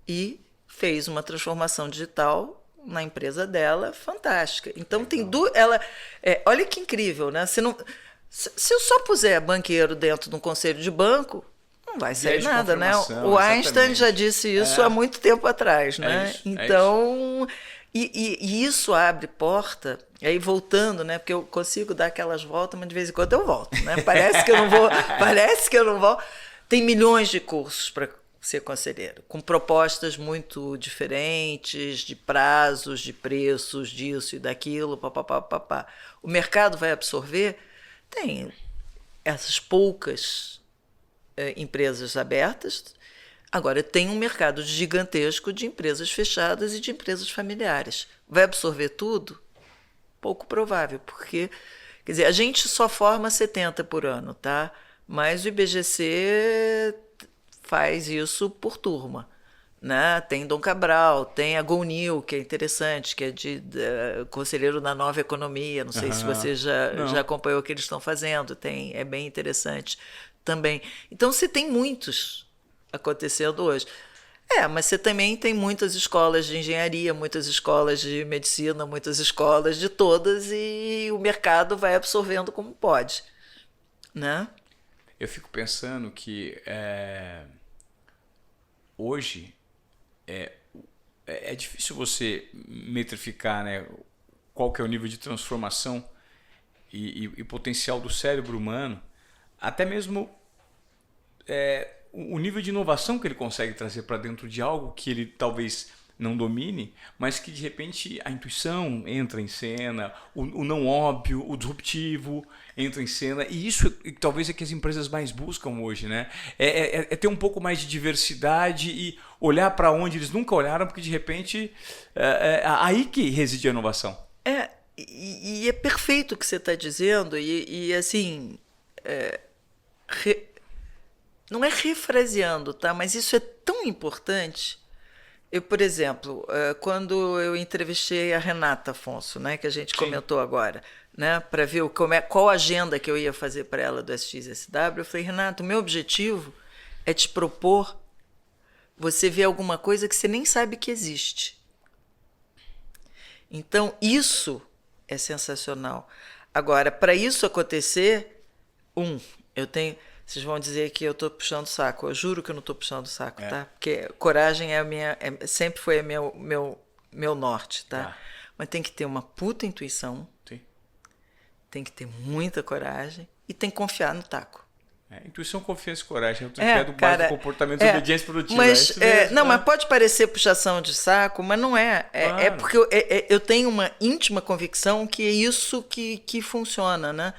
E fez uma transformação digital na empresa dela fantástica. Então, tem olha que incrível, né? Se eu só puser banqueiro dentro de um conselho de banco, não vai sair nada, né? O Einstein já disse isso há muito tempo atrás, né? Então, e isso abre porta, aí voltando, né? Porque eu consigo dar aquelas voltas, mas de vez em quando eu volto, né? Parece que eu não vou. Tem milhões de cursos para ser conselheiro, com propostas muito diferentes, de prazos, de preços, disso e daquilo, papapá. O mercado vai absorver? Tem essas poucas empresas abertas. Agora, tem um mercado gigantesco de empresas fechadas e de empresas familiares. Vai absorver tudo? Pouco provável, porque, quer dizer, a gente só forma 70 por ano, tá? Mas o IBGC faz isso por turma. Né? Tem Dom Cabral, tem a Gonil, que é interessante, que é de conselheiro da Nova Economia. Não sei se você já acompanhou o que eles estão fazendo. É bem interessante também. Então, você tem muitos acontecendo hoje. Mas você também tem muitas escolas de engenharia, muitas escolas de medicina, muitas escolas de todas, e o mercado vai absorvendo como pode. Né? Eu fico pensando que hoje é difícil você metrificar, né, qual que é o nível de transformação e potencial do cérebro humano, até mesmo o nível de inovação que ele consegue trazer para dentro de algo que ele talvez não domine, mas que de repente a intuição entra em cena, o não óbvio, o disruptivo entra em cena, e isso talvez é que as empresas mais buscam hoje, né? É ter um pouco mais de diversidade e olhar para onde eles nunca olharam, porque de repente é aí que reside a inovação. E é perfeito o que você está dizendo, e assim, não é refraseando, tá? Mas isso é tão importante. Eu, por exemplo, quando eu entrevistei a Renata Afonso, né, que a gente comentou agora, né, para ver qual agenda que eu ia fazer para ela do SXSW, eu falei, Renata, o meu objetivo é te propor você ver alguma coisa que você nem sabe que existe. Então, isso é sensacional. Agora, para isso acontecer, vocês vão dizer que eu estou puxando o saco. Eu juro que eu não estou puxando o saco, tá? Porque coragem sempre foi meu norte, tá? Mas tem que ter uma puta intuição, tem que ter muita coragem e tem que confiar no taco. Intuição, confiança e coragem. Eu do base do comportamento de obediência produtiva. Mas, mas pode parecer puxação de saco, mas não é. É porque eu tenho uma íntima convicção que é isso que funciona, né?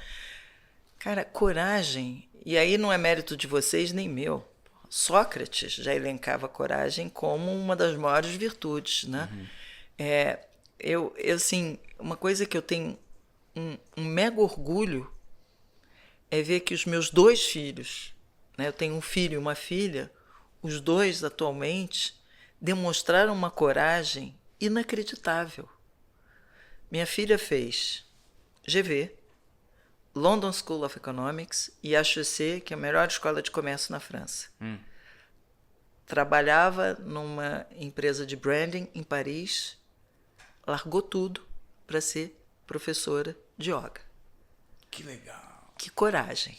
Cara, coragem... E aí não é mérito de vocês nem meu. Sócrates já elencava a coragem como uma das maiores virtudes, né? Eu assim, uma coisa que eu tenho um mega orgulho é ver que os meus 2 filhos, né? Eu tenho um filho e uma filha, os 2 atualmente demonstraram uma coragem inacreditável. Minha filha fez GV, London School of Economics e HEC, que é a melhor escola de comércio na França. Trabalhava numa empresa de branding em Paris, largou tudo para ser professora de yoga. Que legal. Que coragem.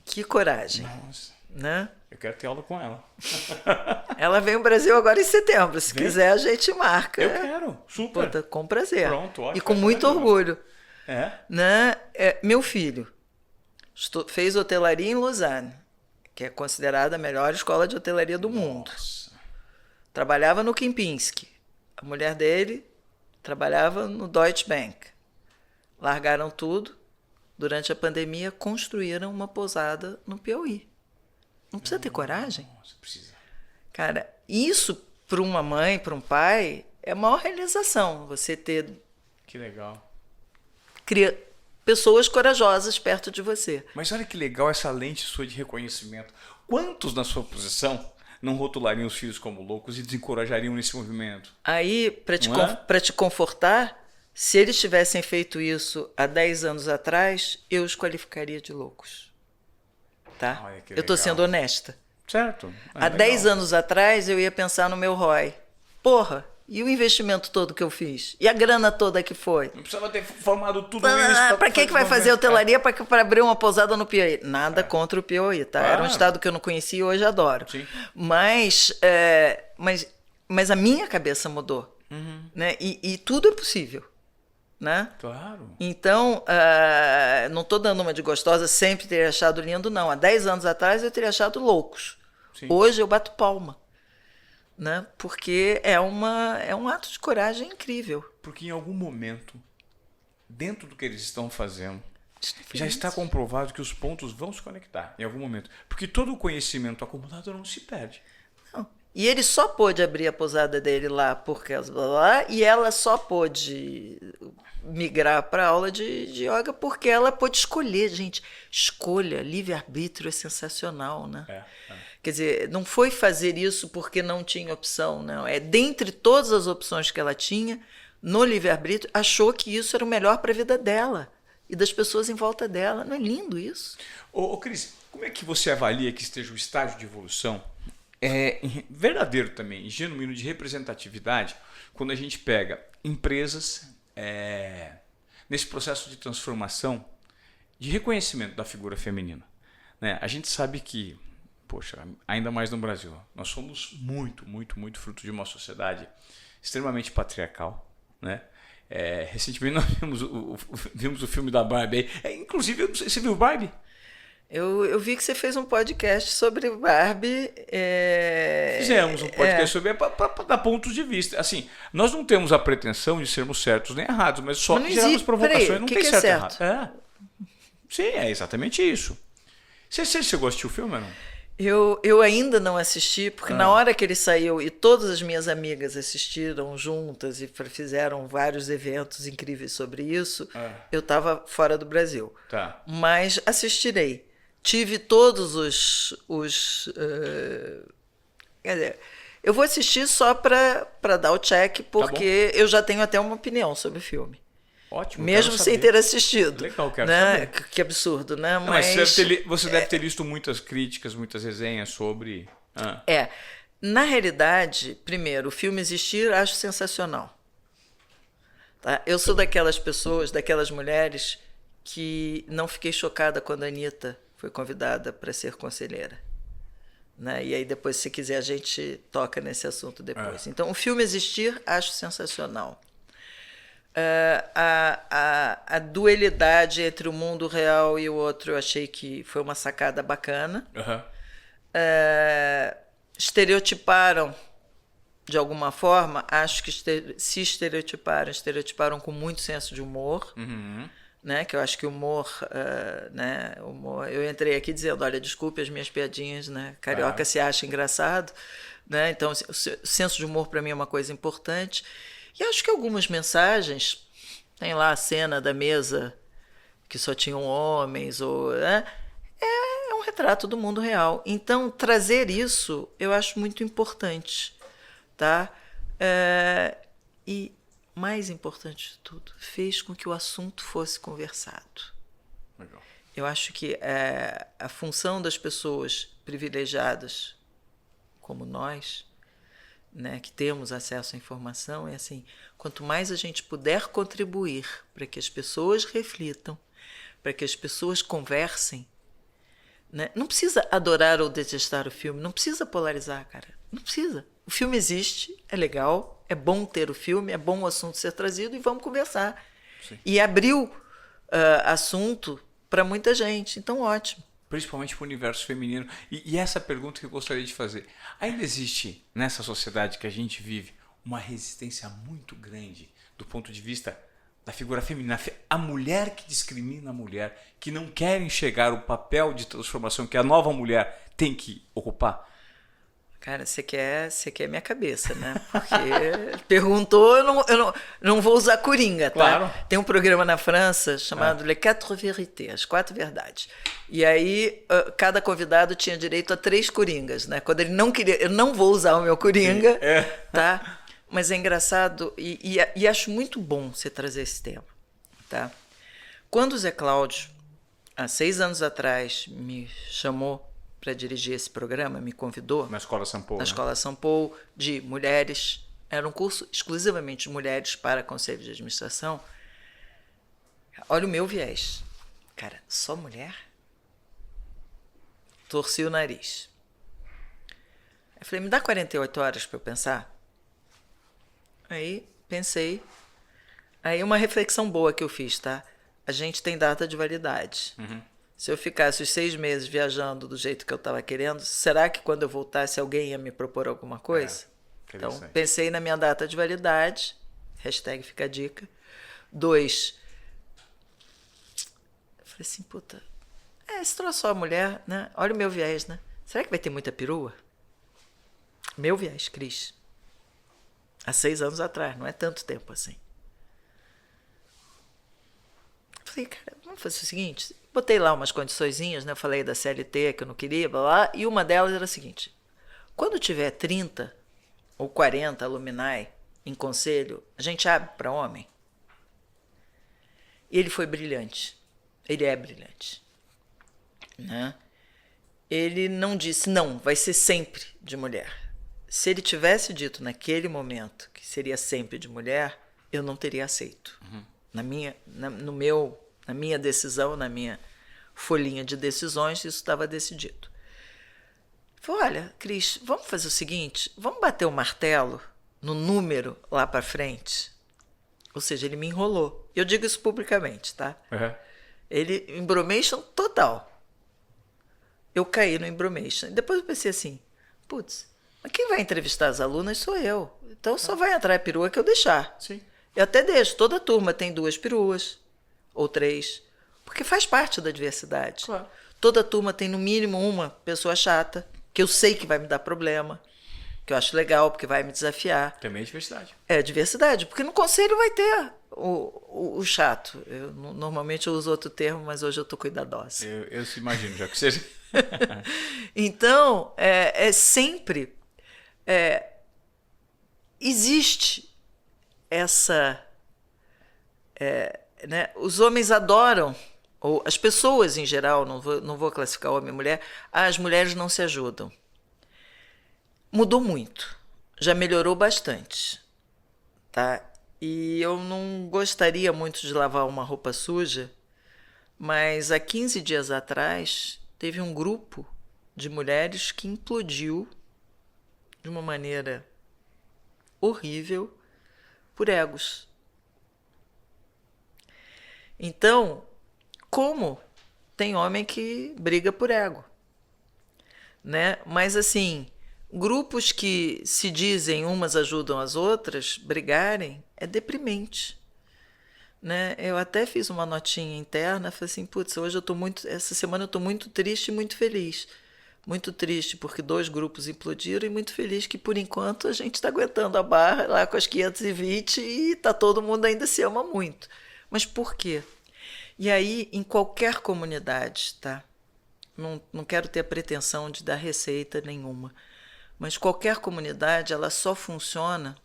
Que coragem. Nossa. Né? Eu quero ter aula com ela. Ela vem ao Brasil agora em setembro. Se quiser, a gente marca. Eu quero. Super. Puta, com prazer. Pronto, ótimo. E com muito orgulho. Né? Meu filho fez hotelaria em Lausanne, que é considerada a melhor escola de hotelaria do mundo. Trabalhava no Kempinski. A mulher dele trabalhava no Deutsche Bank. Largaram tudo. Durante a pandemia, construíram uma pousada no Piauí. Não precisa ter coragem? Nossa, precisa. Cara, isso para uma mãe, para um pai, é a maior realização. Você ter... Que legal. Pessoas corajosas perto de você. Mas olha que legal essa lente sua de reconhecimento. Quantos na sua posição não rotulariam os filhos como loucos e desencorajariam nesse movimento? Aí, para te confortar, se eles tivessem feito isso há 10 anos atrás, eu os qualificaria de loucos. Tá? Eu estou sendo honesta. Certo. Há 10 anos atrás, eu ia pensar no meu ROI. Porra! E o investimento todo que eu fiz? E a grana toda que foi? Não precisava ter formado tudo isso. Para que vai fazer hotelaria para abrir uma pousada no Piauí? Nada contra o Piauí, tá? Era um estado que eu não conhecia e hoje adoro. Sim. Mas a minha cabeça mudou. Né? E tudo é possível. Né? Claro. Então, não estou dando uma de gostosa, sempre teria achado lindo, não. Há 10 anos atrás eu teria achado loucos. Sim. Hoje eu bato palma. Né? Porque é um ato de coragem incrível. Porque em algum momento, dentro do que eles estão fazendo, já está comprovado que os pontos vão se conectar em algum momento. Porque todo o conhecimento acumulado não se perde. Não. E ele só pôde abrir a pousada dele lá porque e ela só pôde migrar para aula de yoga porque ela pôde escolher, gente. Escolha, livre-arbítrio é sensacional, né? Quer dizer, não foi fazer isso porque não tinha opção, não. É dentre todas as opções que ela tinha, no livre-arbítrio, achou que isso era o melhor para a vida dela e das pessoas em volta dela. Não é lindo isso? Ô Cris, como é que você avalia que esteja o estágio de evolução verdadeiro também, genuíno de representatividade, quando a gente pega empresas nesse processo de transformação, de reconhecimento da figura feminina? Né? A gente sabe que, poxa, ainda mais no Brasil, nós somos muito, muito, muito fruto de uma sociedade extremamente patriarcal, né? Recentemente nós vimos o filme da Barbie. Inclusive, você viu Barbie? Eu vi que você fez um podcast sobre Barbie. Fizemos um podcast sobre para dar pontos de vista. Assim, nós não temos a pretensão de sermos certos nem errados, mas só Mas não geramos existe- provocações. peraí, Não que tem que é certo e certo? errado. Sim, é exatamente isso. Você chegou a assistir o filme ou não? Eu ainda não assisti, porque na hora que ele saiu e todas as minhas amigas assistiram juntas e fizeram vários eventos incríveis sobre isso, eu estava fora do Brasil. Tá. Mas assistirei. Tive todos quer dizer, eu vou assistir só para dar o check, porque eu já tenho até uma opinião sobre o filme. Ótimo. Mesmo quero sem saber. ter assistido. Legal, quero né? saber. Que absurdo, né? Não, mas você deve ter visto muitas críticas, muitas resenhas sobre. Na realidade, primeiro, o filme existir acho sensacional. Tá? Eu sou daquelas pessoas, daquelas mulheres que não fiquei chocada quando a Anitta foi convidada para ser conselheira. Né? E aí depois, se quiser, a gente toca nesse assunto depois. Então, o filme existir acho sensacional. A dualidade entre o mundo real e o outro eu achei que foi uma sacada bacana. Estereotiparam de alguma forma, acho que se estereotiparam com muito senso de humor, né? Que eu acho que o humor, eu entrei aqui dizendo, olha, desculpe as minhas piadinhas, né? Carioca se acha engraçado, né? Então o senso de humor para mim é uma coisa importante. E acho que algumas mensagens, tem lá a cena da mesa que só tinham homens, é um retrato do mundo real. Então, trazer isso eu acho muito importante. Tá? E, mais importante de tudo, fez com que o assunto fosse conversado. Legal. Eu acho que a função das pessoas privilegiadas, como nós, né, que temos acesso à informação, é assim, quanto mais a gente puder contribuir para que as pessoas reflitam, para que as pessoas conversem, né? Não precisa adorar ou detestar o filme, não precisa polarizar, cara, não precisa. O filme existe, é legal, é bom ter o filme, é bom o assunto ser trazido e vamos conversar. Sim. E abriu assunto para muita gente, então ótimo. Principalmente para o universo feminino. E essa pergunta que eu gostaria de fazer. Ainda existe, nessa sociedade que a gente vive, uma resistência muito grande do ponto de vista da figura feminina. A mulher que discrimina a mulher, que não quer enxergar o papel de transformação que a nova mulher tem que ocupar. Cara, você quer minha cabeça, né? Porque perguntou, eu não vou usar coringa, tá? Claro. Tem um programa na França chamado Les Quatre Vérités, as 4 verdades. E aí, cada convidado tinha direito a 3 coringas, né? Quando ele não queria, eu não vou usar o meu coringa, tá? Mas é engraçado e acho muito bom você trazer esse tema, tá? Quando o Zé Cláudio, há 6 anos atrás, me chamou para dirigir esse programa, me convidou. Na Escola São Paulo. Na Escola São Paulo, de mulheres. Era um curso exclusivamente de mulheres para conselho de administração. Olha o meu viés. Cara, só mulher? Torci o nariz. Eu falei, me dá 48 horas para eu pensar? Aí, pensei. Aí, uma reflexão boa que eu fiz, tá? A gente tem data de validade. Se eu ficasse os 6 meses viajando do jeito que eu estava querendo, será que quando eu voltasse alguém ia me propor alguma coisa? Então, pensei na minha data de validade, hashtag fica a dica. 2, eu falei assim, puta, se troço só a mulher, né? Olha o meu viés, né? Será que vai ter muita perua? Meu viés, Cris. Há 6 anos atrás, não é tanto tempo assim. Eu falei, cara, vamos fazer o seguinte... Botei lá umas condiçõezinhas, né? Falei da CLT que eu não queria, blá, blá, e uma delas era a seguinte: quando tiver 30 ou 40 alumni em conselho, a gente abre para homem. E ele foi brilhante. Ele é brilhante. Né? Ele não disse, não, vai ser sempre de mulher. Se ele tivesse dito naquele momento que seria sempre de mulher, eu não teria aceito. Na minha decisão, na minha folhinha de decisões, isso estava decidido. Falei, olha, Cris, vamos fazer o seguinte, vamos bater o martelo no número lá para frente. Ou seja, ele me enrolou. Eu digo isso publicamente, tá? Ele, embromation total. eu caí no embromation. Depois eu pensei assim, putz, mas quem vai entrevistar as alunas sou eu. Então só vai entrar a perua que eu deixar. Sim. Eu até deixo, toda turma tem 2 peruas, ou 3, porque faz parte da diversidade. Claro. Toda turma tem no mínimo uma pessoa chata, que eu sei que vai me dar problema, que eu acho legal, porque vai me desafiar. Também é diversidade. É diversidade, porque no conselho vai ter o chato. Normalmente eu uso outro termo, mas hoje eu estou cuidadosa. Eu se imagino, já que seja. Então, sempre existe essa... né? Os homens adoram, ou as pessoas em geral, não vou classificar homem e mulher, as mulheres não se ajudam. Mudou muito, já melhorou bastante, tá? E eu não gostaria muito de lavar uma roupa suja, mas há 15 dias atrás teve um grupo de mulheres que implodiu de uma maneira horrível por egos. Então, como tem homem que briga por ego, né? Mas assim, grupos que se dizem umas ajudam as outras brigarem é deprimente, né? Eu até fiz uma notinha interna, falei assim, putz, essa semana eu estou muito triste e muito feliz. Muito triste porque 2 grupos implodiram e muito feliz que por enquanto a gente está aguentando a barra lá com as 520 e tá todo mundo ainda se ama muito. Mas por quê? E aí, em qualquer comunidade, tá? Não quero ter a pretensão de dar receita nenhuma, mas qualquer comunidade, ela só funciona,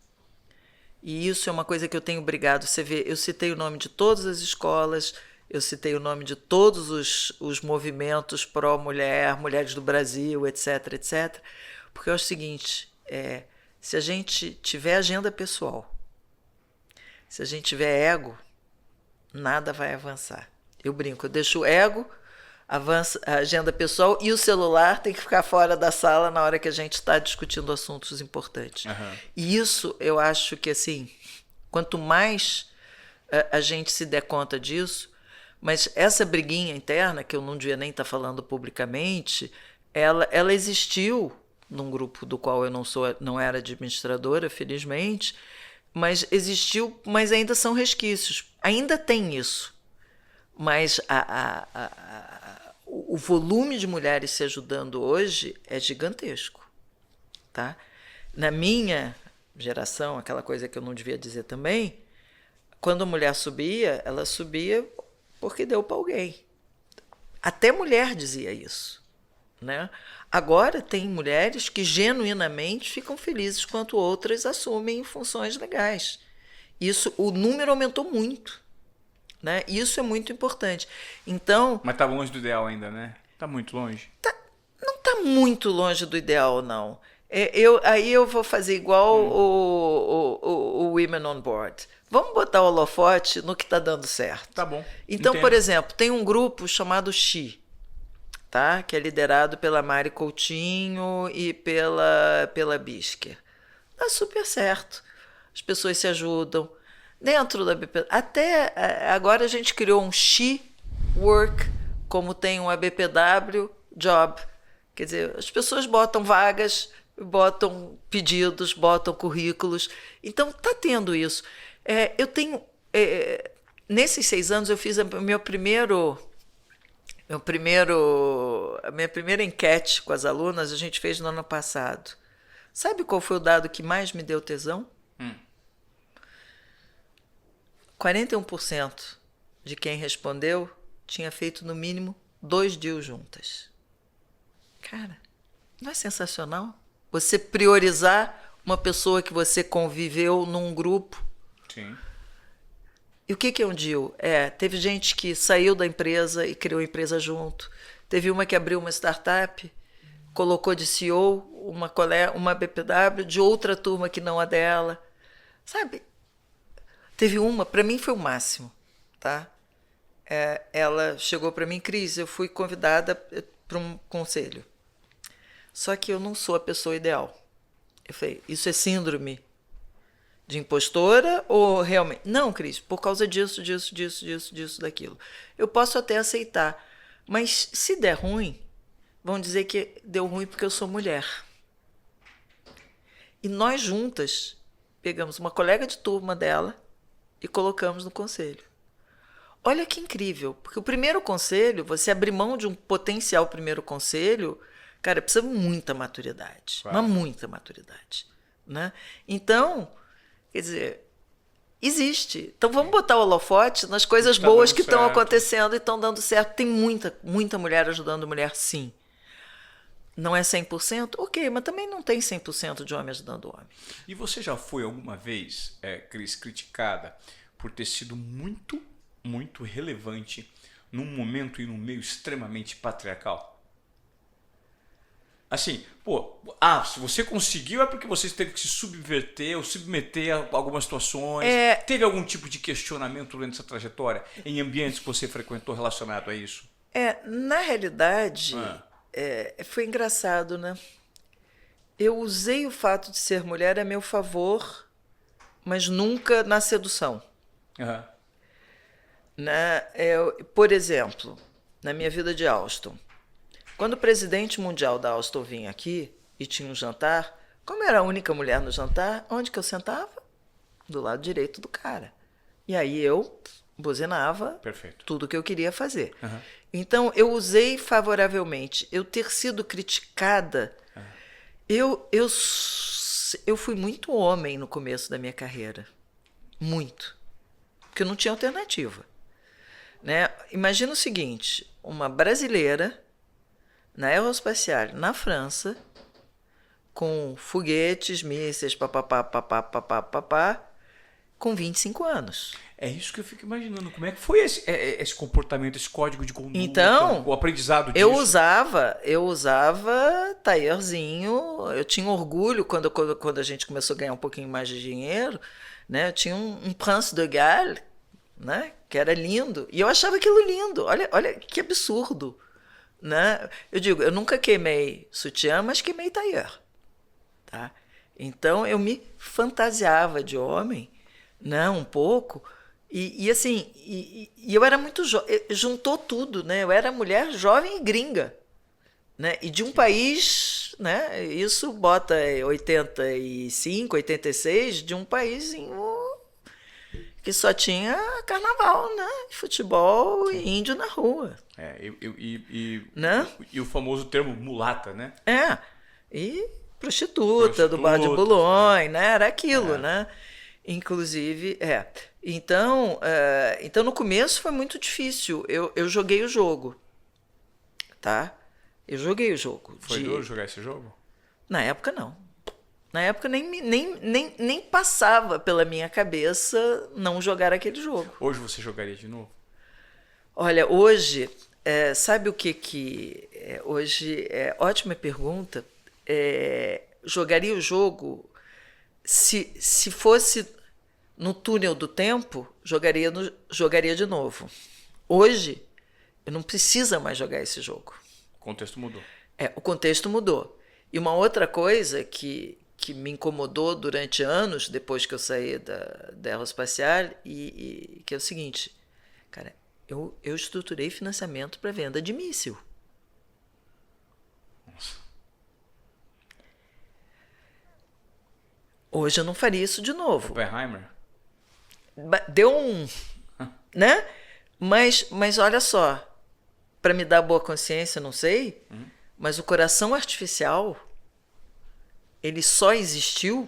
e isso é uma coisa que eu tenho brigado. Você vê, eu citei o nome de todas as escolas, eu citei o nome de todos os movimentos pró-mulher, mulheres do Brasil, etc, etc, porque é o seguinte, se a gente tiver agenda pessoal, se a gente tiver ego, nada vai avançar. Eu brinco, eu deixo o ego, avança a agenda pessoal e o celular tem que ficar fora da sala na hora que a gente está discutindo assuntos importantes. Uhum. E isso eu acho que, assim, quanto mais a gente se der conta disso, mas essa briguinha interna, que eu não devia nem estar falando publicamente, ela existiu num grupo do qual eu não era administradora, felizmente, mas existiu, mas ainda são resquícios. Ainda tem isso. Mas o volume de mulheres se ajudando hoje é gigantesco. Tá? Na minha geração, aquela coisa que eu não devia dizer também, quando a mulher subia, ela subia porque deu para alguém. Até mulher dizia isso. Né? Agora tem mulheres que genuinamente ficam felizes quando outras assumem funções legais. O número aumentou muito, né? Isso é muito importante. Então, mas está longe do ideal ainda, né? Está muito longe. Não está muito longe do ideal, não. Aí eu vou fazer igual o Women on Board. Vamos botar o holofote no que está dando certo. Tá bom. Então, Entendo. por exemplo, tem um grupo chamado She, tá? Que é liderado pela Mari Coutinho e pela Bisker. Dá super certo. As pessoas se ajudam. Dentro da BP, até agora a gente criou um She Work, como tem um ABPW Job. Quer dizer, as pessoas botam vagas, botam pedidos, botam currículos. Então, está tendo isso. Eu tenho... nesses 6 anos, eu fiz a minha primeira enquete com as alunas, a gente fez no ano passado. Sabe qual foi o dado que mais me deu tesão? 41% de quem respondeu tinha feito no mínimo 2 deals juntas. Cara, não é sensacional? Você priorizar uma pessoa que você conviveu num grupo. Sim. E o que é um deal? Teve gente que saiu da empresa e criou a empresa junto. Teve uma que abriu uma startup, colocou de CEO uma BPW de outra turma que não a dela. Sabe? Teve uma, para mim foi o máximo, tá? Ela chegou para mim, Cris, eu fui convidada para um conselho. Só que eu não sou a pessoa ideal. Eu falei, isso é síndrome de impostora ou realmente... Não, Cris, por causa disso, daquilo. Eu posso até aceitar, mas se der ruim, vão dizer que deu ruim porque eu sou mulher. E nós juntas pegamos uma colega de turma dela e colocamos no conselho. Olha que incrível, porque o primeiro conselho, você abrir mão de um potencial primeiro conselho, cara, precisa de muita maturidade, Claro. mas muita maturidade, né? Então, quer dizer, existe. Então vamos botar o holofote nas coisas Tá boas dando que estão certo. acontecendo e estão dando certo. Tem muita mulher ajudando mulher, sim. Não é 100%? Ok, mas também não tem 100% de homem ajudando homem. E você já foi alguma vez, Cris, criticada por ter sido muito relevante num momento e num meio extremamente patriarcal? Assim, se você conseguiu é porque você teve que se subverter ou submeter a algumas situações. Teve algum tipo de questionamento durante essa trajetória em ambientes que você frequentou relacionado a isso? Na realidade, foi engraçado, né? Eu usei o fato de ser mulher a meu favor, mas nunca na sedução. Uhum. Né? Por exemplo, na minha vida de Alstom, quando o presidente mundial da Alstom vinha aqui e tinha um jantar, como eu era a única mulher no jantar, onde que eu sentava? Do lado direito do cara. E aí eu buzinava Perfeito. tudo que eu queria fazer. Uhum. Então, eu usei favoravelmente. Eu ter sido criticada, eu fui muito homem no começo da minha carreira. Muito. Porque eu não tinha alternativa. Né? Imagina o seguinte, uma brasileira na aeroespacial, na França, com foguetes, mísseis, papapá, com 25 anos. É isso que eu fico imaginando. Como é que foi esse comportamento, esse código de conduta, Então, o aprendizado disso? Eu usava taierzinho, eu tinha orgulho quando a gente começou a ganhar um pouquinho mais de dinheiro, né? Eu tinha um Prince de Galles, né? Que era lindo, e eu achava aquilo lindo. Olha que absurdo, né? Eu digo, eu nunca queimei sutiã, mas queimei taier, tá? Então eu me fantasiava de homem, né? Um pouco. E assim, eu era muito jovem, juntou tudo, né? Eu era mulher jovem e gringa, né? E de um país, né? Isso bota 85, 86, de um paísinho que só tinha carnaval, né? Futebol e índio na rua. Né? E o famoso termo mulata, né? E prostituta do Bar de Boulogne, né? Era aquilo, né? Inclusive, Então, no começo foi muito difícil. Eu joguei o jogo, tá? Eu joguei o jogo. Foi duro jogar esse jogo? Na época, não. Na época, nem passava pela minha cabeça não jogar aquele jogo. Hoje você jogaria de novo? Olha, hoje, sabe o que hoje, ótima pergunta, jogaria o jogo, se fosse no túnel do tempo, jogaria de novo. Hoje, eu não preciso mais jogar esse jogo. O contexto mudou. O contexto mudou. E uma outra coisa que me incomodou durante anos, depois que eu saí da aeroespacial, e que é o seguinte, cara, eu estruturei financiamento para venda de míssil. Nossa. Hoje eu não faria isso de novo. Oppenheimer? Deu um... né? Mas olha só, para me dar boa consciência, não sei, mas o coração artificial, ele só existiu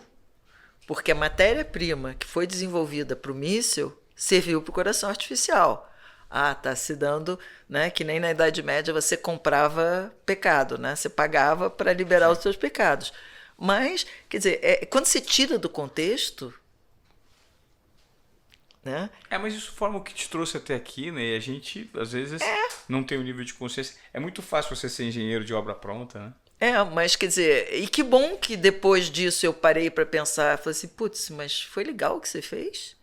porque a matéria-prima que foi desenvolvida para o míssil serviu para o coração artificial. Tá se dando, né, que nem na Idade Média você comprava pecado, né? Você pagava para liberar os seus pecados. Mas, quer dizer, quando se tira do contexto, né? Mas isso forma o que te trouxe até aqui, né? E a gente, às vezes, não tem um nível de consciência. É muito fácil você ser engenheiro de obra pronta, né? Mas quer dizer, e que bom que depois disso eu parei para pensar, falei assim, putz, mas foi legal o que você fez?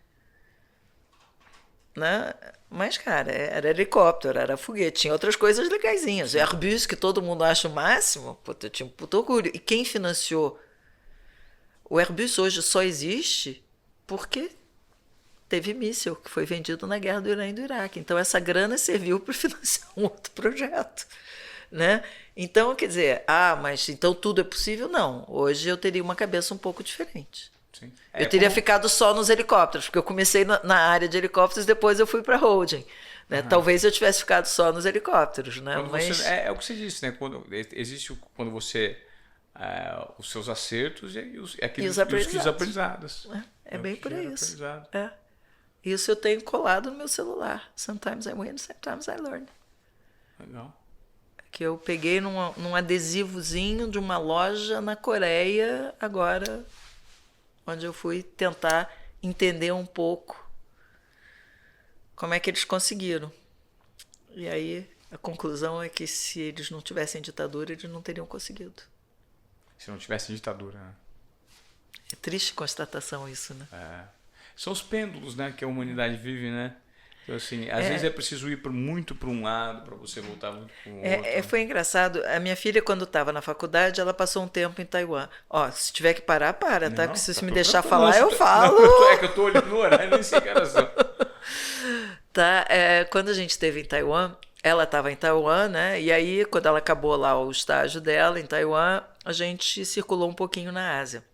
Né? Mas, cara, era helicóptero, era foguete, tinha outras coisas legaisinhas. O Airbus, que todo mundo acha o máximo, eu tinha um puto orgulho. E quem financiou? O Airbus hoje só existe porque teve míssil que foi vendido na guerra do Irã e do Iraque. Então, essa grana serviu para financiar um outro projeto. né? Então, quer dizer, mas então tudo é possível? Não. Hoje eu teria uma cabeça um pouco diferente. Sim. Eu teria ficado só nos helicópteros, porque eu comecei na área de helicópteros, depois eu fui para holding. Né? Talvez eu tivesse ficado só nos helicópteros, né? Mas é o que você disse, né? Quando você os seus acertos e os aprendizados. É bem por isso. Isso eu tenho colado no meu celular. Sometimes I win, sometimes I learn. Legal. Que eu peguei num adesivozinho de uma loja na Coreia, agora, onde eu fui tentar entender um pouco como é que eles conseguiram. E aí a conclusão é que se eles não tivessem ditadura, eles não teriam conseguido. Se não tivesse ditadura, né? É triste constatação isso, né? São os pêndulos, né, que a humanidade vive, né? Então, assim, às vezes é preciso ir muito para um lado para você voltar muito para o outro. Foi engraçado. A minha filha, quando estava na faculdade, ela passou um tempo em Taiwan. Se tiver que parar, para, tá? Porque se me deixar falar, eu falo. É que eu estou olhando no horário, nem sei que horas são. Tá? Quando a gente esteve em Taiwan, ela estava em Taiwan, né? E aí, quando ela acabou lá o estágio dela em Taiwan, a gente circulou um pouquinho na Ásia.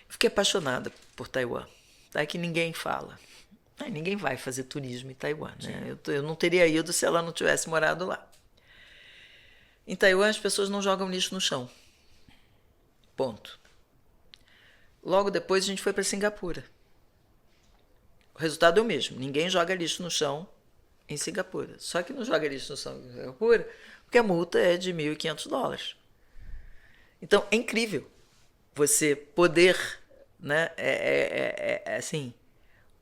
Fiquei apaixonada por Taiwan. Tá? Que ninguém fala. Ninguém vai fazer turismo em Taiwan, né? Eu não teria ido se ela não tivesse morado lá. Em Taiwan, as pessoas não jogam lixo no chão. Ponto. Logo depois, a gente foi para Singapura. O resultado é o mesmo. Ninguém joga lixo no chão em Singapura. Só que não joga lixo no chão em Singapura porque a multa é de $1.500. Então, é incrível você poder, né? Assim,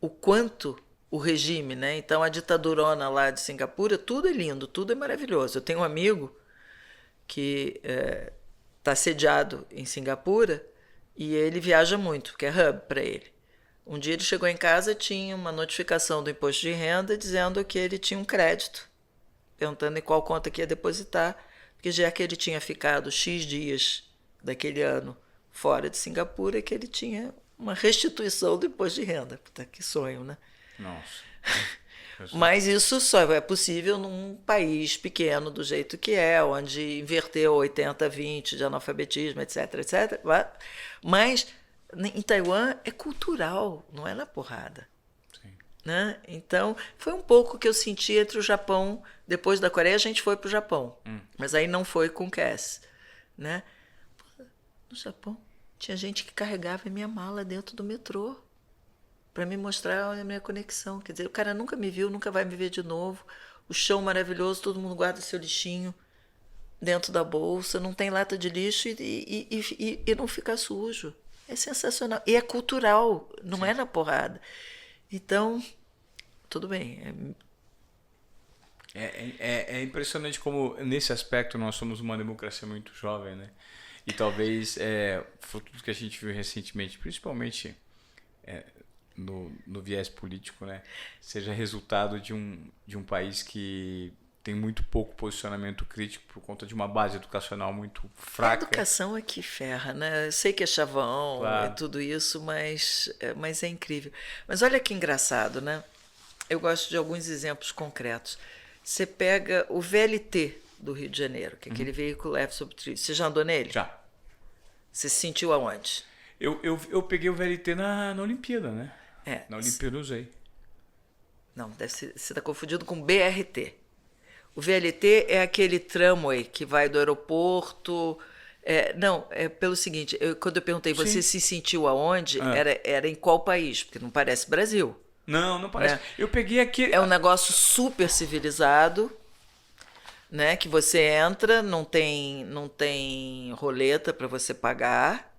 o quanto o regime, né? Então, a ditadurona lá de Singapura, tudo é lindo, tudo é maravilhoso. Eu tenho um amigo que está sediado em Singapura e ele viaja muito, porque é hub para ele. Um dia ele chegou em casa, tinha uma notificação do imposto de renda dizendo que ele tinha um crédito, perguntando em qual conta que ia depositar, porque já que ele tinha ficado X dias daquele ano fora de Singapura, que ele tinha uma restituição do imposto de renda. Puta, que sonho, né? Nossa. Mas isso só é possível num país pequeno do jeito que é, onde inverteu 80-20 de analfabetismo, etc, etc. Mas em Taiwan é cultural, não é na porrada. Sim. Né? Então, foi um pouco que eu senti entre o Japão. Depois da Coreia, a gente foi para o Japão. Mas aí não foi com Cass. Né? No Japão, tinha gente que carregava a minha mala dentro do metrô para me mostrar a minha conexão. Quer dizer, o cara nunca me viu, nunca vai me ver de novo. O chão maravilhoso, todo mundo guarda seu lixinho dentro da bolsa, não tem lata de lixo e não fica sujo. É sensacional. E é cultural, não é na porrada. Então, tudo bem. É impressionante como, nesse aspecto, nós somos uma democracia muito jovem, né? E talvez, tudo que a gente viu recentemente, principalmente no viés político, né, seja resultado de um país que tem muito pouco posicionamento crítico por conta de uma base educacional muito fraca. A educação é que ferra, né? Eu sei que é chavão, claro, tudo isso, mas é incrível. Mas olha que engraçado, né? Eu gosto de alguns exemplos concretos. Você pega o VLT do Rio de Janeiro, que é aquele veículo leve sobre trilho. Você já andou nele? Já. Você se sentiu aonde? Eu peguei o VLT na Olimpíada, né? Na Olimpíada eu usei. Não, você está confundindo com BRT. O VLT é aquele tramway que vai do aeroporto. Não, é pelo seguinte, quando eu perguntei, você se sentiu aonde? Era em qual país? Porque não parece Brasil. Não parece. Eu peguei aqui. É um negócio super civilizado, né? Que você entra, não tem roleta para você pagar.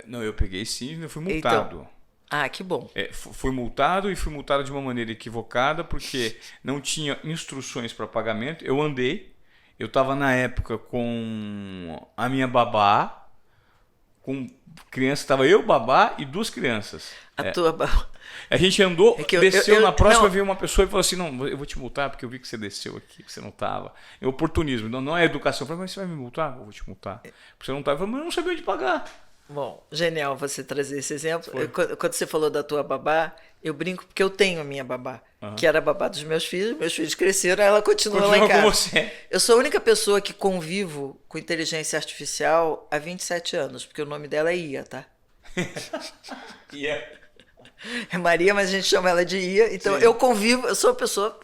Não, eu peguei sim, eu fui multado. Então, que bom. Fui multado e fui multado de uma maneira equivocada porque não tinha instruções para pagamento. Eu andei, eu estava na época com a minha babá, com criança, estava eu, babá e duas crianças. A gente andou, desceu, na próxima veio uma pessoa e falou assim, não, eu vou te multar porque eu vi que você desceu aqui, que você não estava. É oportunismo, não é educação. Eu falei, mas você vai me multar? Eu vou te multar. Porque você não estava. Eu falei, mas eu não sabia onde pagar. Bom, genial você trazer esse exemplo. Quando você falou da tua babá, eu brinco porque eu tenho a minha babá, que era a babá dos meus filhos cresceram, ela continua lá em casa. Com você. Eu sou a única pessoa que convivo com inteligência artificial há 27 anos, porque o nome dela é Ia, tá? Ia. É Maria, mas a gente chama ela de Ia. Então eu convivo, eu sou uma pessoa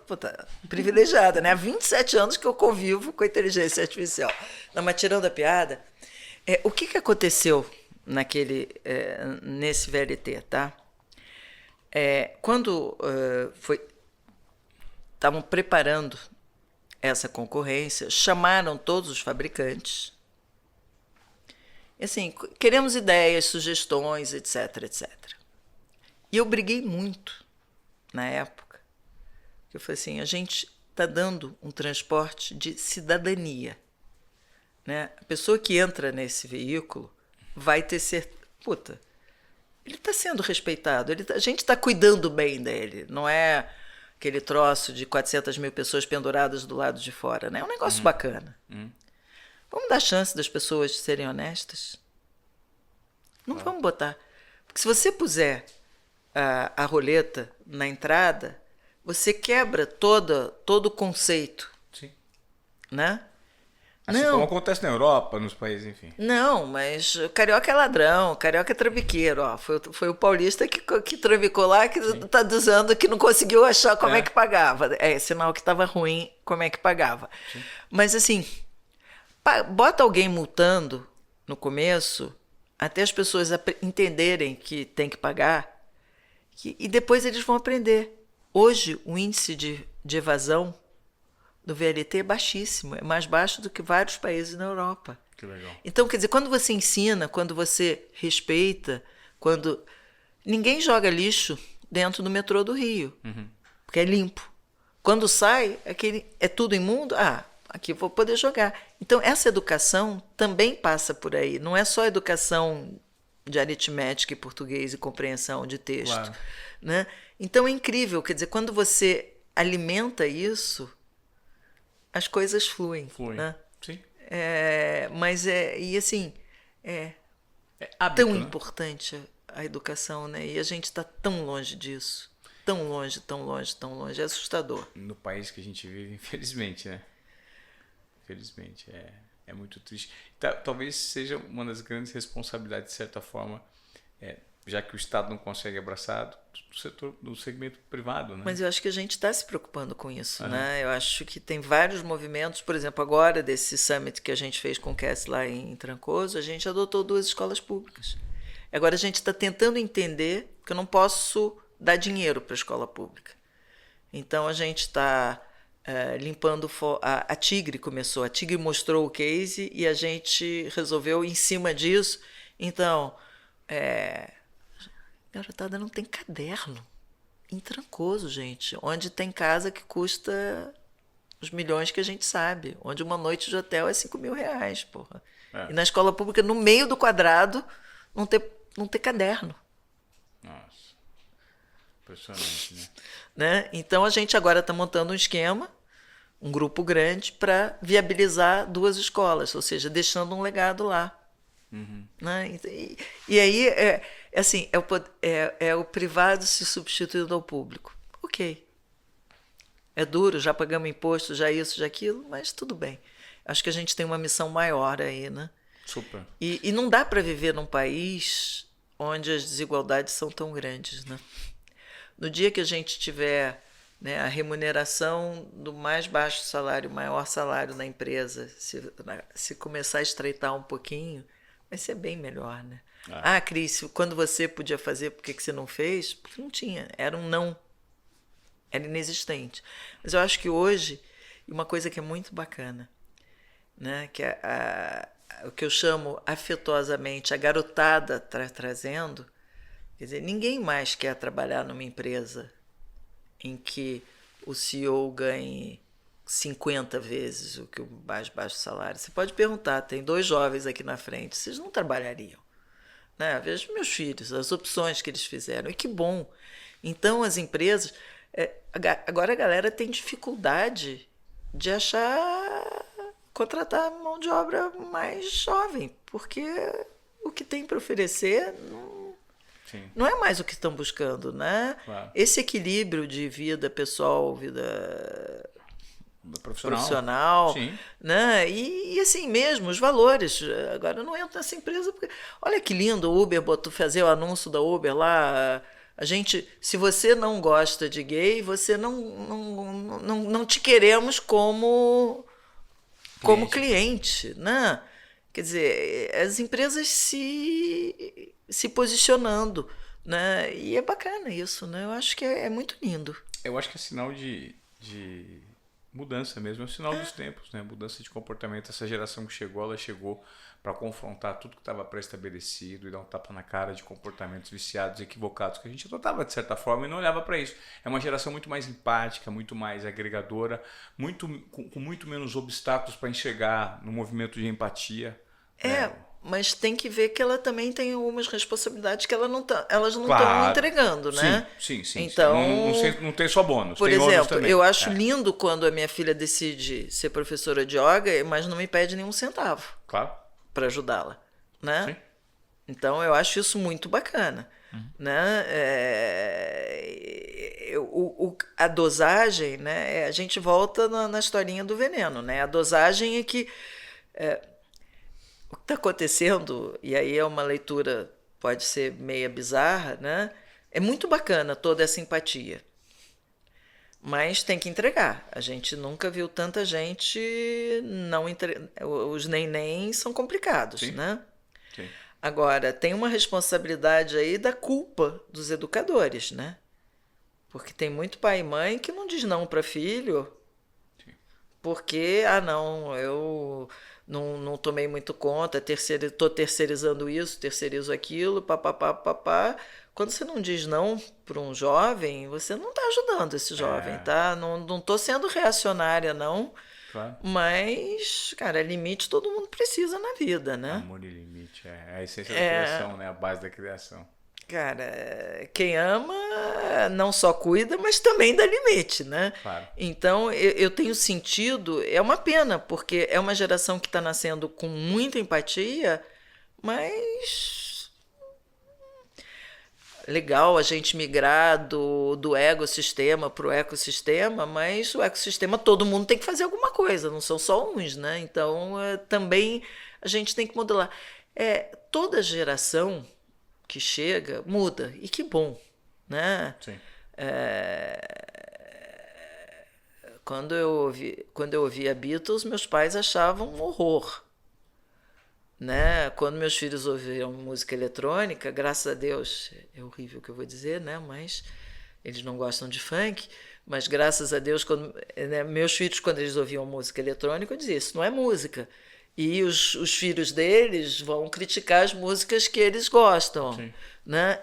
privilegiada, né? Há 27 anos que eu convivo com a inteligência artificial. Não, mas tirando a piada, o que aconteceu nesse VLT, tá? Quando estavam preparando essa concorrência, chamaram todos os fabricantes. Assim, queremos ideias, sugestões, etc, etc. E eu briguei muito na época. Eu falei assim, a gente está dando um transporte de cidadania. Né? A pessoa que entra nesse veículo vai ter certeza. Puta, ele está sendo respeitado, a gente está cuidando bem dele, não é aquele troço de 400 mil pessoas penduradas do lado de fora, né? É um negócio bacana. Vamos dar chance das pessoas serem honestas? Não vamos botar. Porque se você puser a roleta na entrada, você quebra todo o conceito. Sim. Né? Assim como acontece na Europa, nos países, enfim. Não, mas o carioca é ladrão, o carioca é trambiqueiro. Ó, foi o paulista que tramicou lá, que está dizendo que não conseguiu achar como é que pagava. É sinal que estava ruim como é que pagava. Sim. Mas assim, bota alguém multando no começo, até as pessoas entenderem que tem que pagar, e depois eles vão aprender. Hoje, o índice de evasão do VLT é baixíssimo, é mais baixo do que vários países na Europa. Que legal. Então, quer dizer, quando você ensina, quando você respeita, quando ninguém joga lixo dentro do metrô do Rio, porque é limpo. Quando sai, é tudo imundo, aqui eu vou poder jogar. Então, essa educação também passa por aí. Não é só educação de aritmética e português e compreensão de texto. Claro. Né? Então, é incrível. Quer dizer, quando você alimenta isso, as coisas fluem. Né? Sim. Mas e assim, hábito, tão né? importante a educação, né? E a gente está tão longe disso. Tão longe, tão longe, tão longe. É assustador. No país que a gente vive, infelizmente, né? Infelizmente, é muito triste. Talvez seja uma das grandes responsabilidades, de certa forma, já que o Estado não consegue abraçar, do segmento privado. Né? Mas eu acho que a gente está se preocupando com isso. Né? Eu acho que tem vários movimentos, por exemplo, agora desse summit que a gente fez com o Cass lá em Trancoso, a gente adotou 2 escolas públicas. Agora a gente está tentando entender que eu não posso dar dinheiro para a escola pública. Então a gente está limpando... A Tigre começou, a Tigre mostrou o case e a gente resolveu em cima disso. Então... garotada não tem caderno em Trancoso, gente, onde tem casa que custa os milhões que a gente sabe, onde uma noite de hotel é R$5.000, porra. E na escola pública, no meio do quadrado, não ter caderno. Nossa, impressionante, né? Então a gente agora está montando um esquema, um grupo grande, para viabilizar 2 escolas, ou seja, deixando um legado lá. Né? E aí assim, é o privado se substituindo ao público. Ok. É duro, já pagamos imposto, já isso, já aquilo, mas tudo bem. Acho que a gente tem uma missão maior aí, né? Super. E não dá para viver num país onde as desigualdades são tão grandes, né? No dia que a gente tiver, né, a remuneração do mais baixo salário, maior salário na empresa, se começar a estreitar um pouquinho, vai ser bem melhor, né? Cris, quando você podia fazer, por que você não fez? Porque não tinha, era um não. Era inexistente. Mas eu acho que hoje, uma coisa que é muito bacana, né, que o que eu chamo afetuosamente a garotada trazendo, quer dizer, ninguém mais quer trabalhar numa empresa em que o CEO ganhe 50 vezes o que o mais baixo salário. Você pode perguntar, tem 2 jovens aqui na frente, vocês não trabalhariam? Né? Veja meus filhos, as opções que eles fizeram, e que bom. Então as empresas, agora a galera tem dificuldade de contratar mão de obra mais jovem, porque que tem para oferecer não é mais o que estão buscando, né? Claro. Esse equilíbrio de vida pessoal, vida profissional, sim. Né? E assim mesmo, os valores. Agora eu não entro nessa empresa porque olha que lindo o Uber botou fazer o anúncio da Uber lá. A gente, se você não gosta de gay, você não te queremos como cliente, né? Quer dizer, as empresas se posicionando, né? E é bacana isso, né? Eu acho que é muito lindo. Eu acho que é sinal de mudança mesmo, é um sinal dos tempos, né? Mudança de comportamento. Essa geração que chegou, ela chegou para confrontar tudo que estava pré-estabelecido e dar um tapa na cara de comportamentos viciados, equivocados, que a gente adotava de certa forma e não olhava para isso. É uma geração muito mais empática, muito mais agregadora, com muito menos obstáculos para enxergar no movimento de empatia. Mas tem que ver que ela também tem algumas responsabilidades que elas não estão Claro. então, né? Sim. Então, não tem só bônus. Por tem exemplo, também. eu acho lindo quando a minha filha decide ser professora de yoga, mas não me pede nenhum centavo. Claro. Para ajudá-la, né? Sim. Então eu acho isso muito bacana, né? A dosagem, né? A gente volta na historinha do veneno, né? A dosagem é que o que está acontecendo, e aí é uma leitura pode ser meia bizarra, né? É muito bacana toda essa empatia. Mas tem que entregar. A gente nunca viu tanta gente não Os neném são complicados, Sim. né? Sim. Agora, tem uma responsabilidade aí da culpa dos educadores, né? Porque tem muito pai e mãe que não diz não para filho porque, não, eu não tomei muito conta, estou terceirizando isso, terceirizo aquilo, papapá. Quando você não diz não para um jovem, você não está ajudando esse jovem, tá? Não estou sendo reacionária, não. Claro. Mas, cara, limite todo mundo precisa na vida, né? Amor e limite, é a essência da criação, né? A base da criação. Cara, quem ama não só cuida, mas também dá limite, né? Claro. Então, eu tenho sentido, é uma pena, porque é uma geração que está nascendo com muita empatia, mas legal a gente migrar do ecossistema para o ecossistema, mas o ecossistema todo mundo tem que fazer alguma coisa, não são só uns, né? Então, também a gente tem que modelar. Toda geração que chega muda, e que bom, né? Sim. Quando eu ouvia Beatles, meus pais achavam um horror, né? Quando meus filhos ouviam música eletrônica, graças a Deus, é horrível o que eu vou dizer, né? Mas eles não gostam de funk, mas graças a Deus, meus filhos, quando eles ouviam música eletrônica, eu dizia, isso não é música. E os filhos deles vão criticar as músicas que eles gostam. Sim. Né?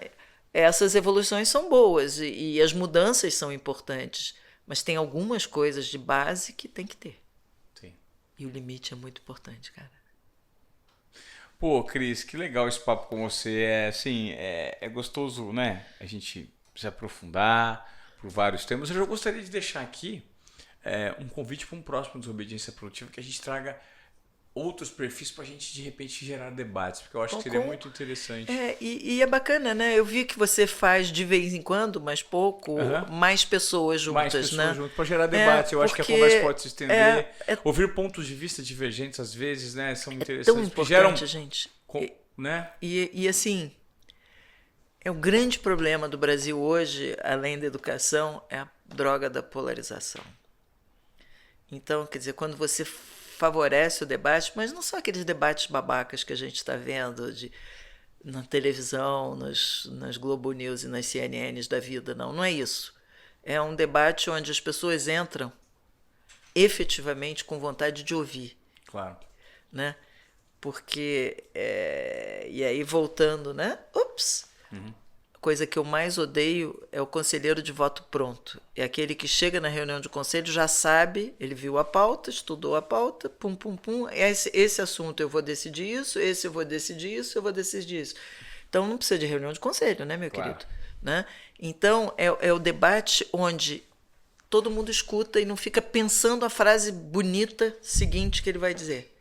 Essas evoluções são boas e as mudanças são importantes, mas tem algumas coisas de base que tem que ter. Sim. E o limite é muito importante, cara. Pô, Cris, que legal esse papo com você. É gostoso, né? A gente se aprofundar por vários temas. Eu já gostaria de deixar aqui um convite para um próximo Desobediência Produtiva, que a gente traga outros perfis para a gente, de repente, gerar debates, porque eu acho que seria muito interessante. E é bacana, né? Eu vi que você faz de vez em quando, mas pouco, mais pessoas juntas, mais pessoas, né? Juntas, para gerar debates. Eu acho que a conversa pode se estender. Ouvir pontos de vista divergentes, às vezes, né? São interessantes. É tão importante, gente. Né? E assim, o grande problema do Brasil hoje, além da educação, é a droga da polarização. Então, quer dizer, quando você favorece o debate, mas não só aqueles debates babacas que a gente está vendo na televisão, nas Globo News e nas CNNs da vida, não é isso. É um debate onde as pessoas entram efetivamente com vontade de ouvir. Claro. Né? Porque, e aí voltando, né? A coisa que eu mais odeio é o conselheiro de voto pronto. É aquele que chega na reunião de conselho, já sabe, ele viu a pauta, estudou a pauta, pum, esse assunto eu vou decidir isso, esse eu vou decidir isso, eu vou decidir isso. Então não precisa de reunião de conselho, né, meu querido? Né? Então é o debate onde todo mundo escuta e não fica pensando a frase bonita seguinte que ele vai dizer.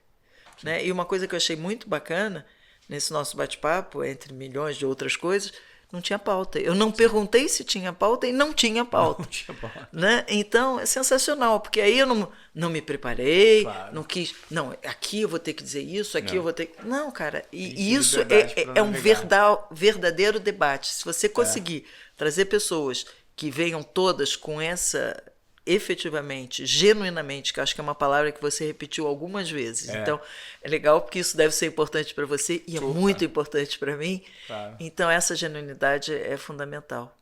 Né? E uma coisa que eu achei muito bacana nesse nosso bate-papo, entre milhões de outras coisas, não tinha pauta. Eu não perguntei se tinha pauta e não tinha pauta. Não tinha pauta. Né? Então, é sensacional, porque aí eu não me preparei, Claro. não quis... Não, aqui eu vou ter que dizer isso, aqui Não. eu vou ter que... Não, cara, Tem e isso liberdade pra é um navegar. verdadeiro debate. Se você conseguir trazer pessoas que venham todas com essa... efetivamente, genuinamente, que eu acho que é uma palavra que você repetiu algumas vezes. Então, é legal porque isso deve ser importante para você e é muito importante para mim. Claro. Então, essa genuinidade é fundamental.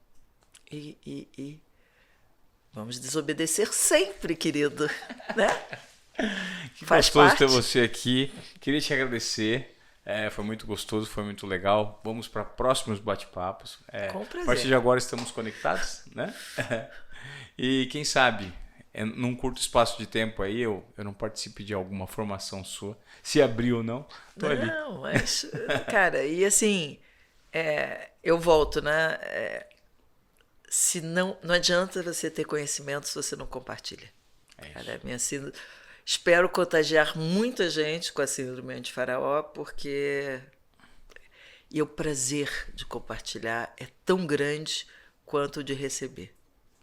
E vamos desobedecer sempre, querido. Né? Que Faz gostoso parte. ter você aqui. Queria te agradecer. Foi muito gostoso, foi muito legal. Vamos para próximos bate-papos. Com prazer. A partir de agora estamos conectados, né? E quem sabe, num curto espaço de tempo aí, eu não participe de alguma formação sua. Se abrir ou não, tô ali. Não, mas, cara, e assim, eu volto, né? Se não adianta você ter conhecimento se você não compartilha. Cara, a minha síndrome, espero contagiar muita gente com a síndrome de Faraó, porque o prazer de compartilhar é tão grande quanto o de receber,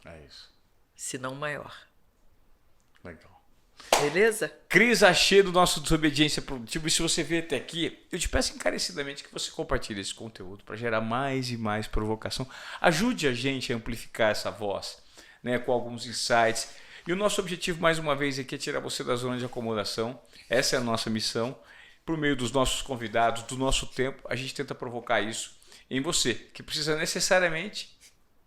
É isso. se não maior. Legal. Beleza? Cris Achê do nosso Desobediência Produtiva. E se você veio até aqui, eu te peço encarecidamente que você compartilhe esse conteúdo para gerar mais e mais provocação. Ajude a gente a amplificar essa voz, né, com alguns insights. E o nosso objetivo, mais uma vez, aqui é tirar você da zona de acomodação. Essa é a nossa missão. Por meio dos nossos convidados, do nosso tempo, a gente tenta provocar isso em você, que precisa necessariamente,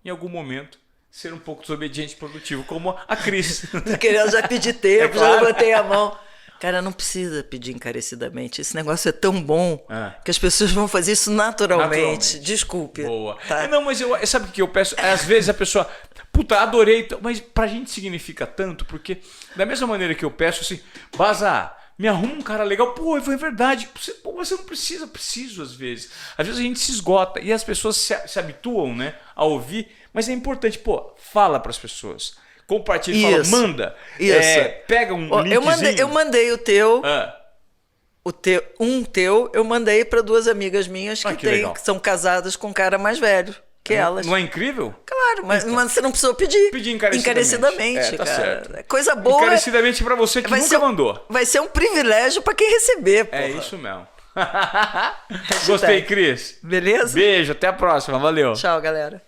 em algum momento, ser um pouco desobediente e produtivo, como a Cris. Tô querendo já pedir tempo, claro. já levantei a mão. Cara, não precisa pedir encarecidamente. Esse negócio é tão bom que as pessoas vão fazer isso naturalmente. Desculpe. Boa. Tá? Não, mas sabe o que eu peço? Às vezes a pessoa, puta, adorei, mas pra gente significa tanto, porque da mesma maneira que eu peço assim, Baza, me arruma um cara legal. Pô, foi verdade. Você não precisa, preciso às vezes. Às vezes a gente se esgota e as pessoas se habituam, né, a ouvir, mas é importante, pô, fala pras pessoas. Compartilha, fala, manda. Isso. Pega um linkzinho. Eu mandei o teu, eu mandei para 2 amigas minhas que são casadas com um cara mais velho que elas. Não é incrível? Claro, mas você não precisou pedir. Pedir encarecidamente. Tá cara. Certo. Coisa boa. Encarecidamente para você que nunca mandou. Vai ser um privilégio para quem receber, pô. É isso mesmo. Gostei, Cris. Beleza? Beijo, até a próxima. Valeu. Tchau, galera.